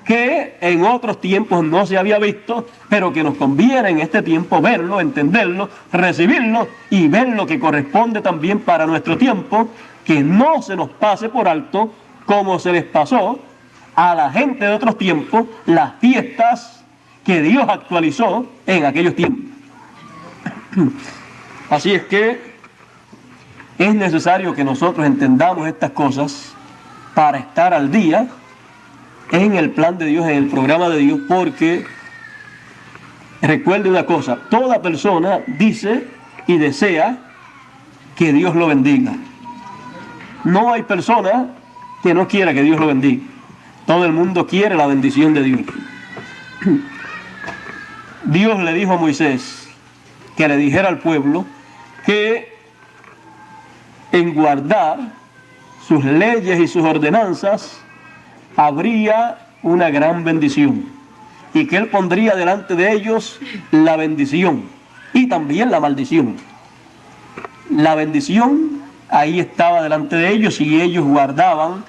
que en otros tiempos no se había visto, pero que nos conviene en este tiempo verlo, entenderlo, recibirlo y ver lo que corresponde también para nuestro tiempo, que no se nos pase por alto como se les pasó a la gente de otros tiempos las fiestas que Dios actualizó en aquellos tiempos. Así es que es necesario que nosotros entendamos estas cosas para estar al día en el plan de Dios, en el programa de Dios, porque recuerde una cosa, toda persona dice y desea que Dios lo bendiga. No hay persona que no quiera que Dios lo bendiga. Todo el mundo quiere la bendición de Dios. Dios le dijo a Moisés que le dijera al pueblo que en guardar sus leyes y sus ordenanzas habría una gran bendición, y que él pondría delante de ellos la bendición y también la maldición. La bendición ahí estaba delante de ellos y ellos guardaban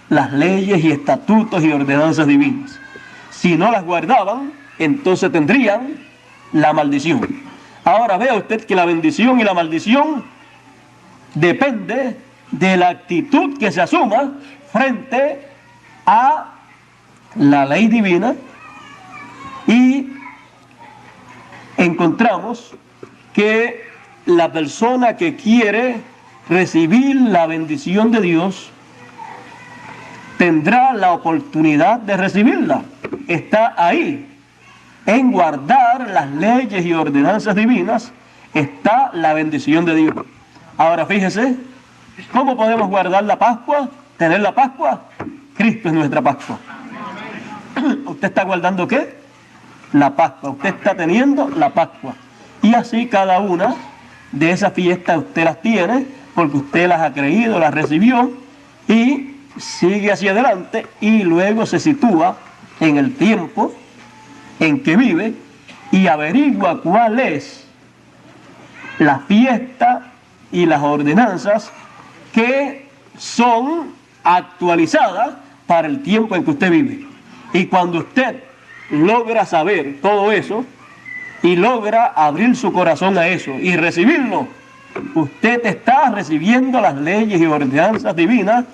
las leyes y estatutos y ordenanzas divinas. Si no las guardaban, entonces tendrían la maldición. Ahora vea usted que la bendición y la maldición depende de la actitud que se asuma frente a la ley divina, y encontramos que la persona que quiere recibir la bendición de Dios tendrá la oportunidad de recibirla. Está ahí. En guardar las leyes y ordenanzas divinas está la bendición de Dios. Ahora fíjese, ¿cómo podemos guardar la Pascua? ¿Tener la Pascua? Cristo es nuestra Pascua. ¿Usted está guardando qué? La Pascua. Usted está teniendo la Pascua. Y así cada una de esas fiestas usted las tiene, porque usted las ha creído, las recibió, y sigue hacia adelante, y luego se sitúa en el tiempo en que vive y averigua cuál es la fiesta y las ordenanzas que son actualizadas para el tiempo en que usted vive. Y cuando usted logra saber todo eso y logra abrir su corazón a eso y recibirlo, usted está recibiendo las leyes y ordenanzas divinas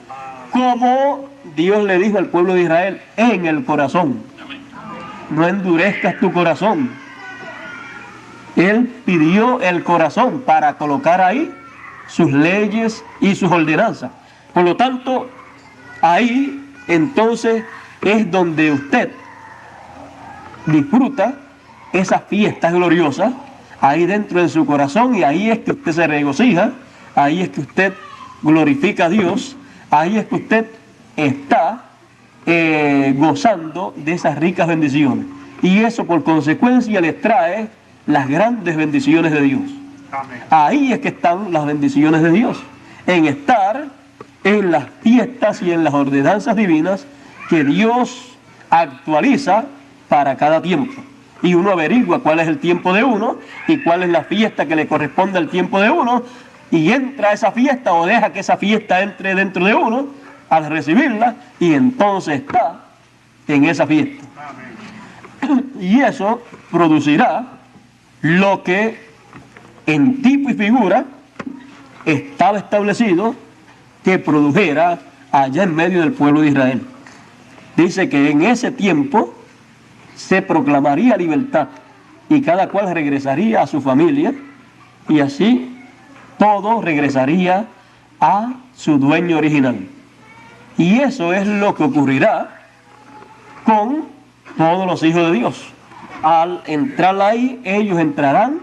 como Dios le dijo al pueblo de Israel, en el corazón. No endurezcas tu corazón. Él pidió el corazón para colocar ahí sus leyes y sus ordenanzas. Por lo tanto, ahí entonces es donde usted disfruta esas fiestas gloriosas, ahí dentro de su corazón, y ahí es que usted se regocija, ahí es que usted glorifica a Dios, ahí es que usted está gozando de esas ricas bendiciones. Y eso por consecuencia les trae las grandes bendiciones de Dios. Amén. Ahí es que están las bendiciones de Dios, en estar en las fiestas y en las ordenanzas divinas que Dios actualiza para cada tiempo. Y uno averigua cuál es el tiempo de uno y cuál es la fiesta que le corresponde al tiempo de uno, y entra a esa fiesta o deja que esa fiesta entre dentro de uno al recibirla, y entonces está en esa fiesta. Amén. Y eso producirá lo que en tipo y figura estaba establecido que produjera allá en medio del pueblo de Israel. Dice que en ese tiempo se proclamaría libertad y cada cual regresaría a su familia, y así todo regresaría a su dueño original. Y eso es lo que ocurrirá con todos los hijos de Dios. Al entrar ahí, ellos entrarán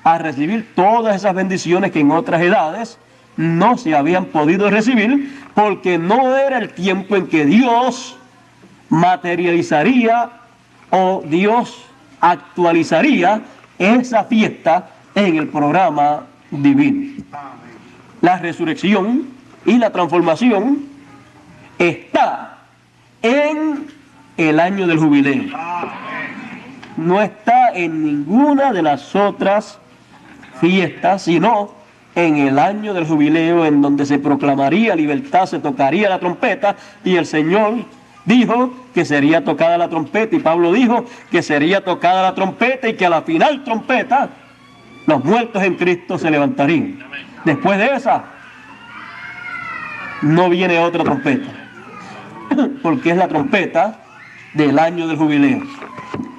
a recibir todas esas bendiciones que en otras edades no se habían podido recibir, porque no era el tiempo en que Dios materializaría o Dios actualizaría esa fiesta en el programa divino. La resurrección y la transformación está en el año del jubileo. No está en ninguna de las otras fiestas, sino en el año del jubileo, en donde se proclamaría libertad, se tocaría la trompeta, y el Señor dijo que sería tocada la trompeta, y Pablo dijo que sería tocada la trompeta y que a la final trompeta los muertos en Cristo se levantarían. Después de esa no viene otra trompeta, porque es la trompeta del año del jubileo,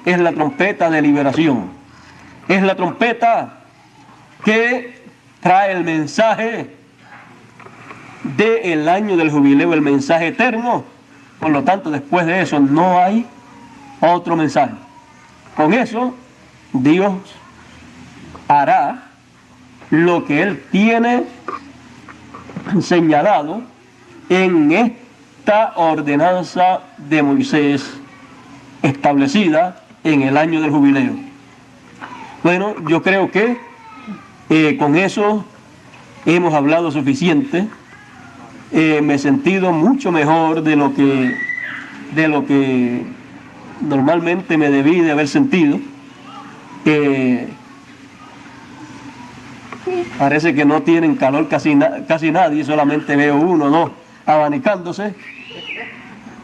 es la trompeta de liberación, es la trompeta que trae el mensaje del año del jubileo, el mensaje eterno. Por lo tanto, después de eso no hay otro mensaje. Con eso, Dios hará lo que Él tiene señalado en esta ordenanza de Moisés establecida en el año del jubileo. Bueno, yo creo que con eso hemos hablado suficiente. Me he sentido mucho mejor de lo que normalmente me debí de haber sentido. Parece que no tienen calor casi nadie, solamente veo uno o dos abanicándose.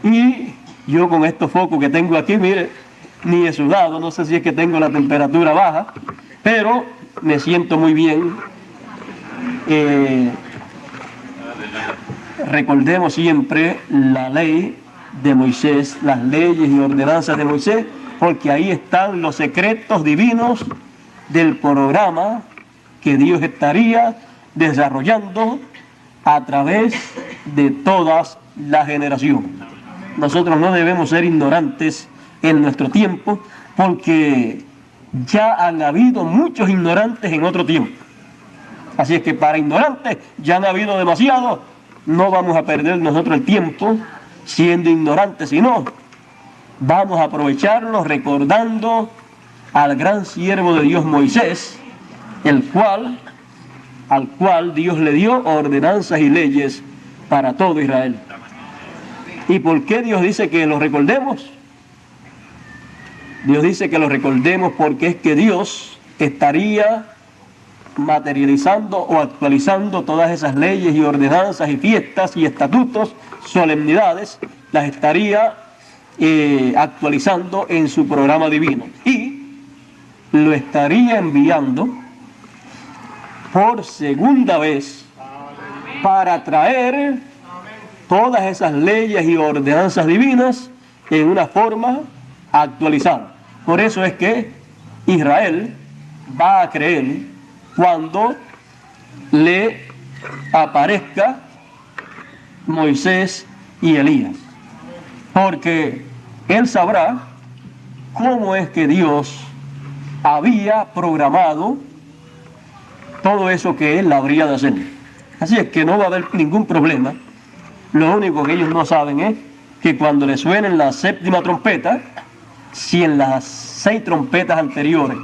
Y yo con estos focos que tengo aquí, mire, ni he sudado, no sé si es que tengo la temperatura baja, pero me siento muy bien. Recordemos siempre la ley de Moisés, las leyes y ordenanzas de Moisés, porque ahí están los secretos divinos del programa que Dios estaría desarrollando a través de todas las generaciones. Nosotros no debemos ser ignorantes en nuestro tiempo, porque ya han habido muchos ignorantes en otro tiempo. Así es que para ignorantes ya han habido demasiados. No vamos a perder nosotros el tiempo siendo ignorantes, sino vamos a aprovecharlo recordando al gran siervo de Dios Moisés, al cual Dios le dio ordenanzas y leyes para todo Israel. ¿Y por qué Dios dice que lo recordemos? Dios dice que lo recordemos porque es que Dios estaría materializando o actualizando todas esas leyes y ordenanzas y fiestas y estatutos, solemnidades, las estaría actualizando en su programa divino, y lo estaría enviando por segunda vez para traer todas esas leyes y ordenanzas divinas en una forma actualizada. Por eso es que Israel va a creer cuando le aparezca Moisés y Elías, porque él sabrá cómo es que Dios había programado todo eso que él habría de hacer. Así es que no va a haber ningún problema. Lo único que ellos no saben es que cuando le suenen la séptima trompeta, si en las 6 trompetas anteriores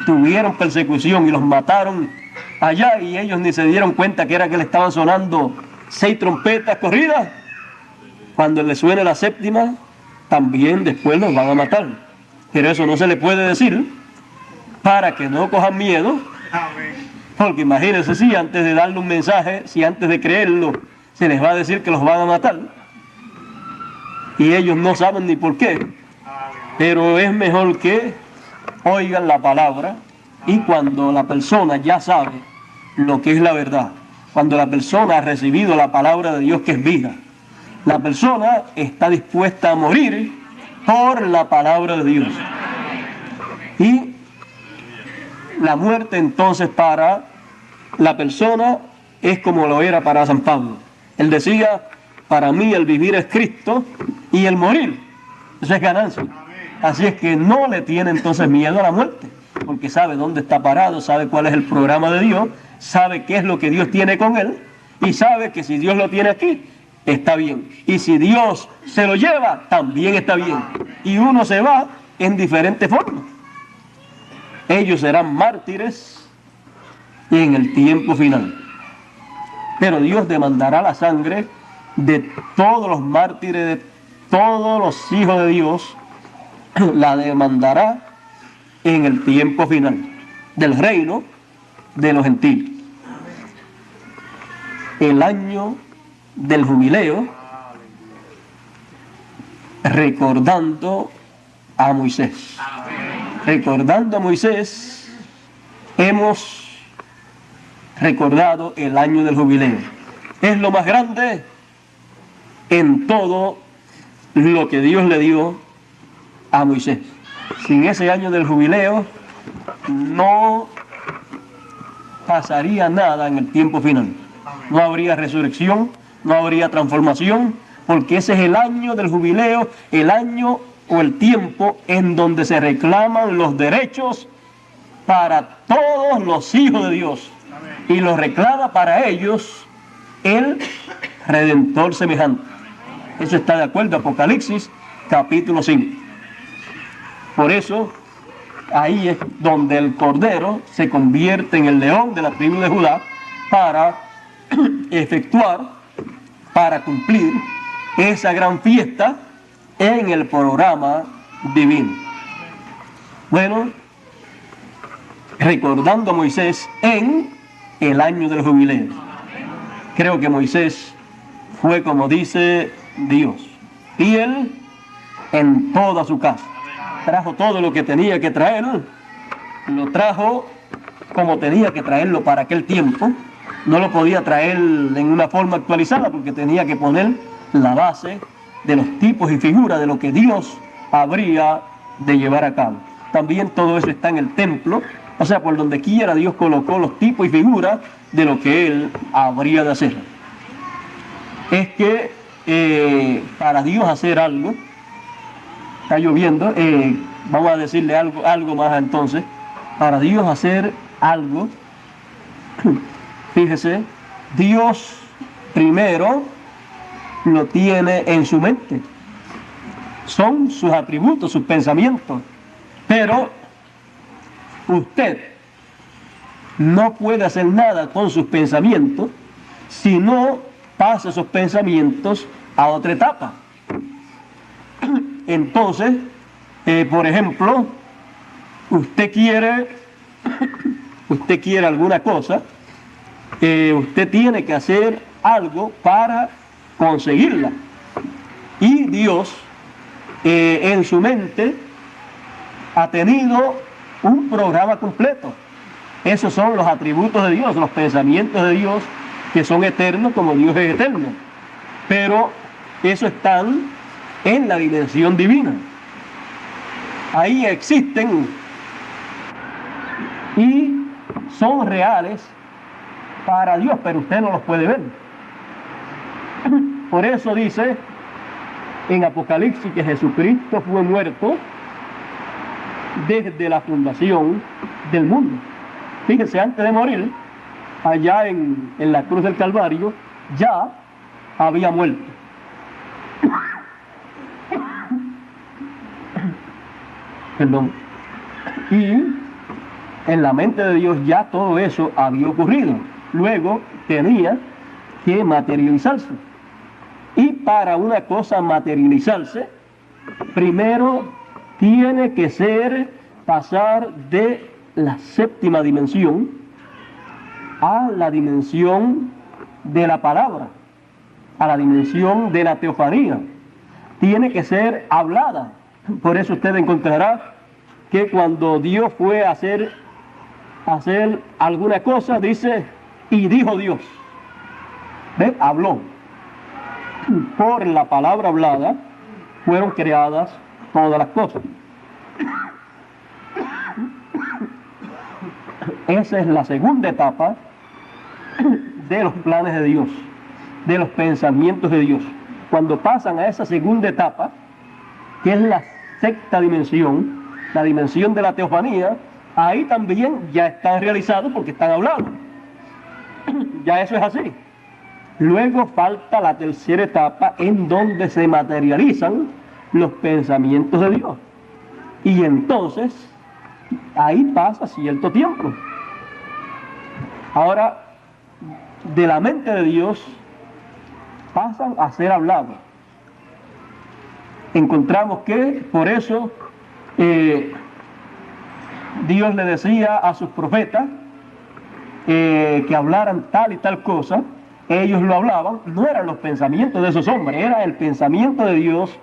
tuvieron persecución y los mataron allá, y ellos ni se dieron cuenta que era que le estaban sonando 6 trompetas corridas, cuando le suene la séptima, también después los van a matar. Pero eso no se le puede decir para que no cojan miedo. Porque imagínense si antes de darle un mensaje, si antes de creerlo, se les va a decir que los van a matar, y ellos no saben ni por qué. Pero es mejor que oigan la palabra, y cuando la persona ya sabe lo que es la verdad, cuando la persona ha recibido la palabra de Dios que es vida, la persona está dispuesta a morir por la palabra de Dios. Y la muerte entonces para la persona es como lo era para San Pablo. Él decía: para mí el vivir es Cristo y el morir, eso es ganancia. Así es que no le tiene entonces miedo a la muerte, porque sabe dónde está parado, sabe cuál es el programa de Dios, sabe qué es lo que Dios tiene con él, y sabe que si Dios lo tiene aquí, está bien. Y si Dios se lo lleva, también está bien. Y uno se va en diferentes formas. Ellos serán mártires en el tiempo final. Pero Dios demandará la sangre de todos los mártires, de todos los hijos de Dios la demandará en el tiempo final del reino de los gentiles. El año del jubileo, recordando a Moisés. Recordando a Moisés, hemos recordado el año del jubileo. Es lo más grande en todo lo que Dios le dio a Moisés. Sin ese año del jubileo no pasaría nada en el tiempo final. No habría resurrección, no habría transformación, porque ese es el año del jubileo, el año o el tiempo en donde se reclaman los derechos para todos los hijos de Dios. Y los reclama para ellos el Redentor semejante. Eso está de acuerdo a Apocalipsis capítulo 5. Por eso, ahí es donde el Cordero se convierte en el león de la tribu de Judá para efectuar, para cumplir esa gran fiesta en el programa divino. Bueno, recordando a Moisés en el año del jubileo. Creo que Moisés fue, como dice Dios, fiel en toda su casa. Trajo todo lo que tenía que traer, lo trajo como tenía que traerlo para aquel tiempo. No lo podía traer en una forma actualizada porque tenía que poner la base de los tipos y figuras de lo que Dios habría de llevar a cabo. También todo eso está en el templo, o sea, por donde quiera Dios colocó los tipos y figuras de lo que Él habría de hacer. Es que para Dios hacer algo, está lloviendo, vamos a decirle algo más entonces. Para Dios hacer algo, fíjese, Dios primero lo tiene en su mente. Son sus atributos, sus pensamientos. Pero usted no puede hacer nada con sus pensamientos si no pasa esos pensamientos a otra etapa. Entonces, por ejemplo, usted quiere alguna cosa, usted tiene que hacer algo para conseguirla. Y Dios, en su mente, ha tenido un programa completo. Esos son los atributos de Dios, los pensamientos de Dios, que son eternos como Dios es eterno. Pero eso están en la dimensión divina. Ahí existen y son reales para Dios, pero usted no los puede ver. Por eso dice en Apocalipsis que Jesucristo fue muerto desde la fundación del mundo. Fíjense, antes de morir, allá en la cruz del Calvario, ya había muerto. Perdón. Y en la mente de Dios ya todo eso había ocurrido. Luego tenía que materializarse. Y para una cosa materializarse, primero tiene que pasar de la séptima dimensión a la dimensión de la palabra, a la dimensión de la teofanía. Tiene que ser hablada. Por eso usted encontrará que cuando Dios fue a hacer alguna cosa, dice, y dijo Dios. ¿Ve? Habló. Por la palabra hablada fueron creadas todas las cosas. Esa es la segunda etapa de los planes de Dios, de los pensamientos de Dios. Cuando pasan a esa segunda etapa, que es la sexta dimensión, la dimensión de la teofanía, ahí también ya están realizados porque están hablados. Ya eso es así. Luego falta la tercera etapa en donde se materializan los pensamientos de Dios. Y entonces, ahí pasa cierto tiempo. Ahora, de la mente de Dios pasan a ser hablados. encontramos que por eso Dios le decía a sus profetas que hablaran tal y tal cosa. Ellos lo hablaban, no eran los pensamientos de esos hombres, era el pensamiento de Dios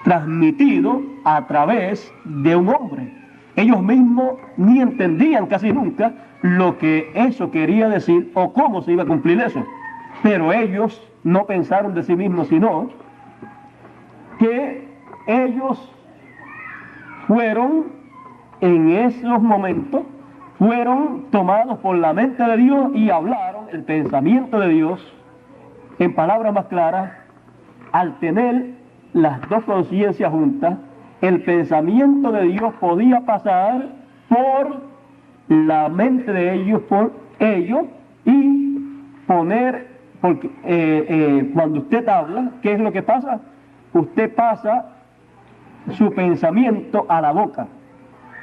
transmitido a través de un hombre. Ellos mismos ni entendían casi nunca lo que eso quería decir o cómo se iba a cumplir eso. Pero ellos no pensaron de sí mismos, sino que ellos fueron en esos momentos, fueron tomados por la mente de Dios y hablaron el pensamiento de Dios. En palabras más claras, al tener las dos conciencias juntas, el pensamiento de Dios podía pasar por la mente de ellos, por ellos, y poner, porque cuando usted habla, ¿qué es lo que pasa? Usted pasa su pensamiento a la boca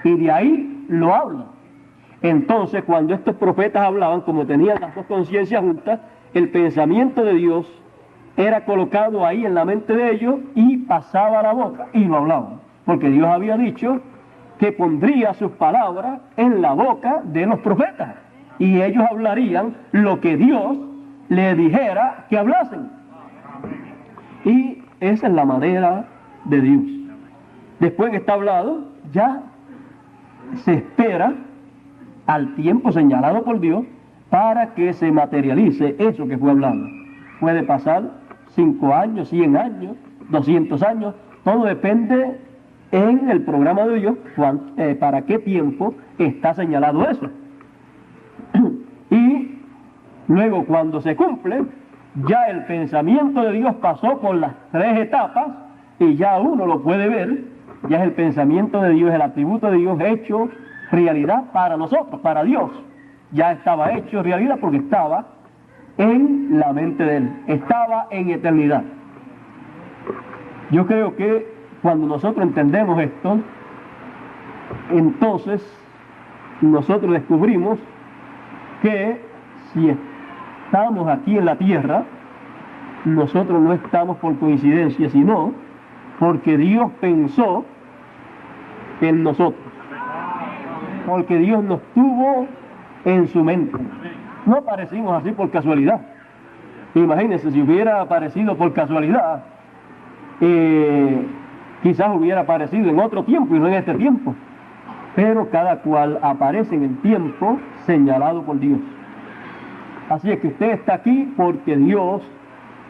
y de ahí lo habla. Entonces, cuando estos profetas hablaban, como tenían las dos conciencias juntas, el pensamiento de Dios era colocado ahí en la mente de ellos y pasaba a la boca y lo hablaban. Porque Dios había dicho que pondría sus palabras en la boca de los profetas y ellos hablarían lo que Dios les dijera que hablasen. Y esa es la manera de Dios. Después que está hablado, ya se espera al tiempo señalado por Dios para que se materialice eso que fue hablado. Puede pasar 5 años, 100 años, 200 años, todo depende en el programa de Dios para qué tiempo está señalado eso. Y luego cuando se cumple, ya el pensamiento de Dios pasó por las 3 etapas y ya uno lo puede ver, ya es el pensamiento de Dios, el atributo de Dios hecho realidad para nosotros, para Dios. Ya estaba hecho realidad porque estaba en la mente de Él, estaba en eternidad. Yo creo que cuando nosotros entendemos esto, entonces nosotros descubrimos que si estamos aquí en la tierra, nosotros no estamos por coincidencia, sino porque Dios pensó en nosotros. Porque Dios nos tuvo en su mente. No aparecimos así por casualidad. Imagínense, si hubiera aparecido por casualidad, quizás hubiera aparecido en otro tiempo y no en este tiempo. Pero cada cual aparece en el tiempo señalado por Dios. Así es que usted está aquí porque Dios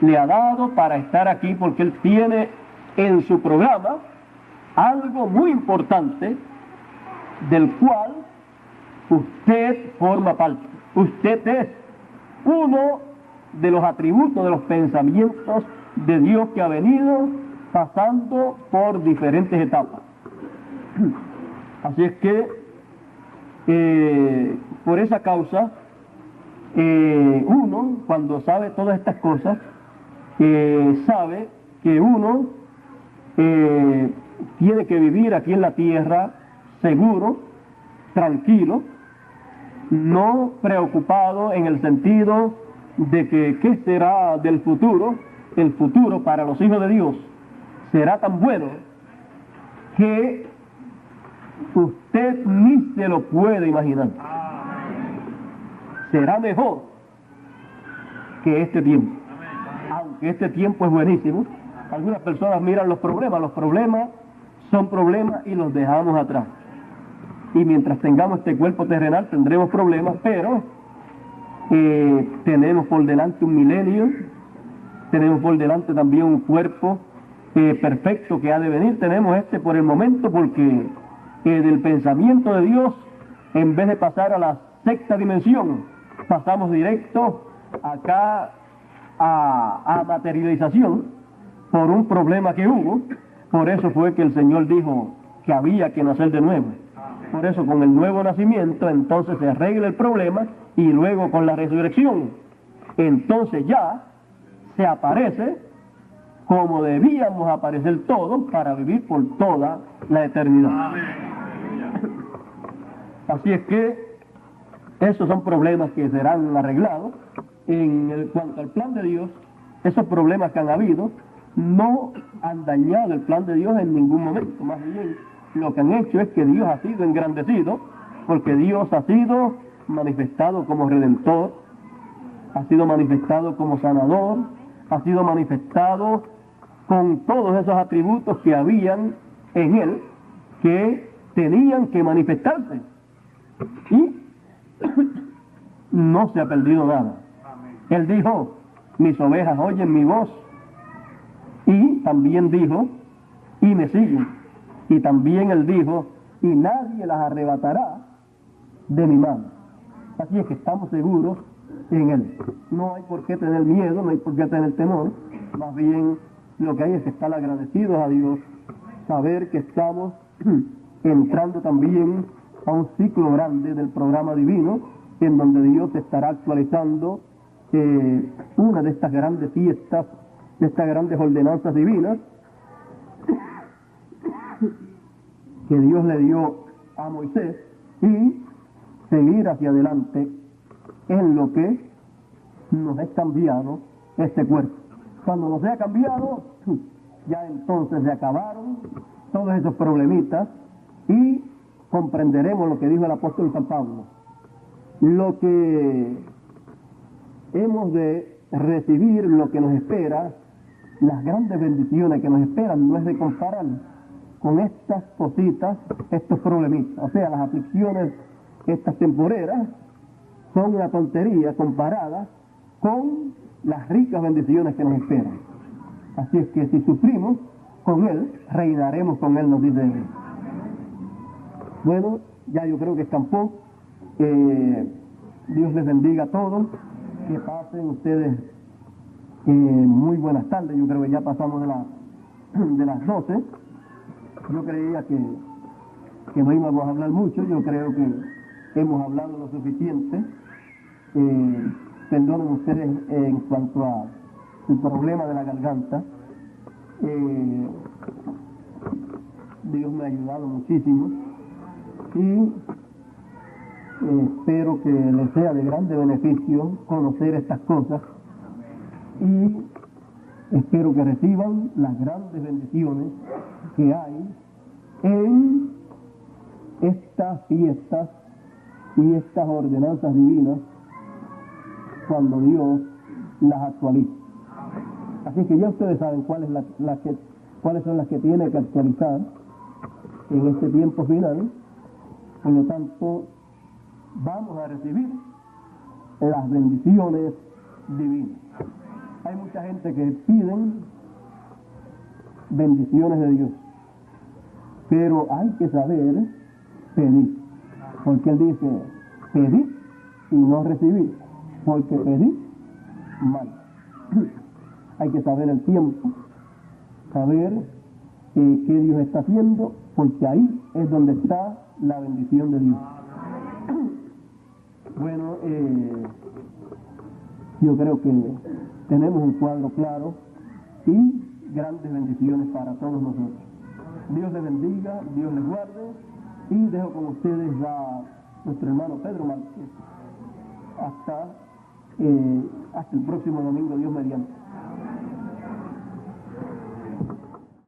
le ha dado para estar aquí, porque Él tiene en su programa algo muy importante del cual usted forma parte. Usted es uno de los atributos de los pensamientos de Dios que ha venido pasando por diferentes etapas. Así es que por esa causa uno, cuando sabe todas estas cosas, sabe que uno tiene que vivir aquí en la tierra seguro, tranquilo, no preocupado en el sentido de que qué será del futuro. El futuro para los hijos de Dios será tan bueno que usted ni se lo puede imaginar. Será mejor que este tiempo. Aunque este tiempo es buenísimo, algunas personas miran los problemas son problemas y los dejamos atrás. Y mientras tengamos este cuerpo terrenal tendremos problemas, pero tenemos por delante un milenio, tenemos por delante también un cuerpo perfecto que ha de venir. Tenemos por el momento porque del pensamiento de Dios, en vez de pasar a la 6ª dimensión, pasamos directo acá a materialización por un problema que hubo. Por eso fue que el Señor dijo que había que nacer de nuevo. Por eso con el nuevo nacimiento entonces se arregla el problema y luego con la resurrección entonces ya se aparece como debíamos aparecer todos para vivir por toda la eternidad. Así es que esos son problemas que serán arreglados. En cuanto al plan de Dios, esos problemas que han habido no han dañado el plan de Dios en ningún momento. Más bien, lo que han hecho es que Dios ha sido engrandecido, porque Dios ha sido manifestado como Redentor, ha sido manifestado como Sanador, ha sido manifestado con todos esos atributos que habían en Él, que tenían que manifestarse. Y no se ha perdido nada. Él dijo, mis ovejas oyen mi voz. Y también dijo, y me siguen. Y también Él dijo, y nadie las arrebatará de mi mano. Así es que estamos seguros en Él. No hay por qué tener miedo, no hay por qué tener temor. Más bien, lo que hay es estar agradecidos a Dios, saber que estamos entrando también a un ciclo grande del programa divino, en donde Dios estará actualizando una de estas grandes fiestas, de estas grandes ordenanzas divinas que Dios le dio a Moisés, y seguir hacia adelante en lo que nos es cambiado este cuerpo. Cuando nos sea cambiado, ya entonces se acabaron todos esos problemitas y comprenderemos lo que dijo el apóstol San Pablo. Lo que hemos de recibir, lo que nos espera, las grandes bendiciones que nos esperan, no es de comparar con estas cositas, estos problemitas. O sea, las aflicciones, estas temporeras, son una tontería comparada con las ricas bendiciones que nos esperan. Así es que si sufrimos con Él, reinaremos con Él, nos dice Él. Bueno, ya yo creo que escampó. Dios les bendiga a todos. Que pasen ustedes muy buenas tardes. Yo creo que ya pasamos de las 12. Yo creía que no íbamos a hablar mucho. Yo creo que hemos hablado lo suficiente. Perdonen ustedes en cuanto a el problema de la garganta. Dios me ha ayudado muchísimo y espero que les sea de grande beneficio conocer estas cosas, y espero que reciban las grandes bendiciones que hay en estas fiestas y estas ordenanzas divinas cuando Dios las actualiza. Así que ya ustedes saben cuáles son las que tiene que actualizar en este tiempo final. Por lo tanto, vamos a recibir las bendiciones divinas. Hay mucha gente que piden bendiciones de Dios, pero hay que saber pedir, porque Él dice, pedid y no recibid, porque pedid mal. Hay que saber el tiempo, saber qué Dios está haciendo, porque ahí es donde está la bendición de Dios. Bueno, yo creo que tenemos un cuadro claro y grandes bendiciones para todos nosotros. Dios les bendiga, Dios les guarde, y dejo con ustedes a nuestro hermano Pedro Márquez hasta el próximo domingo, Dios mediante.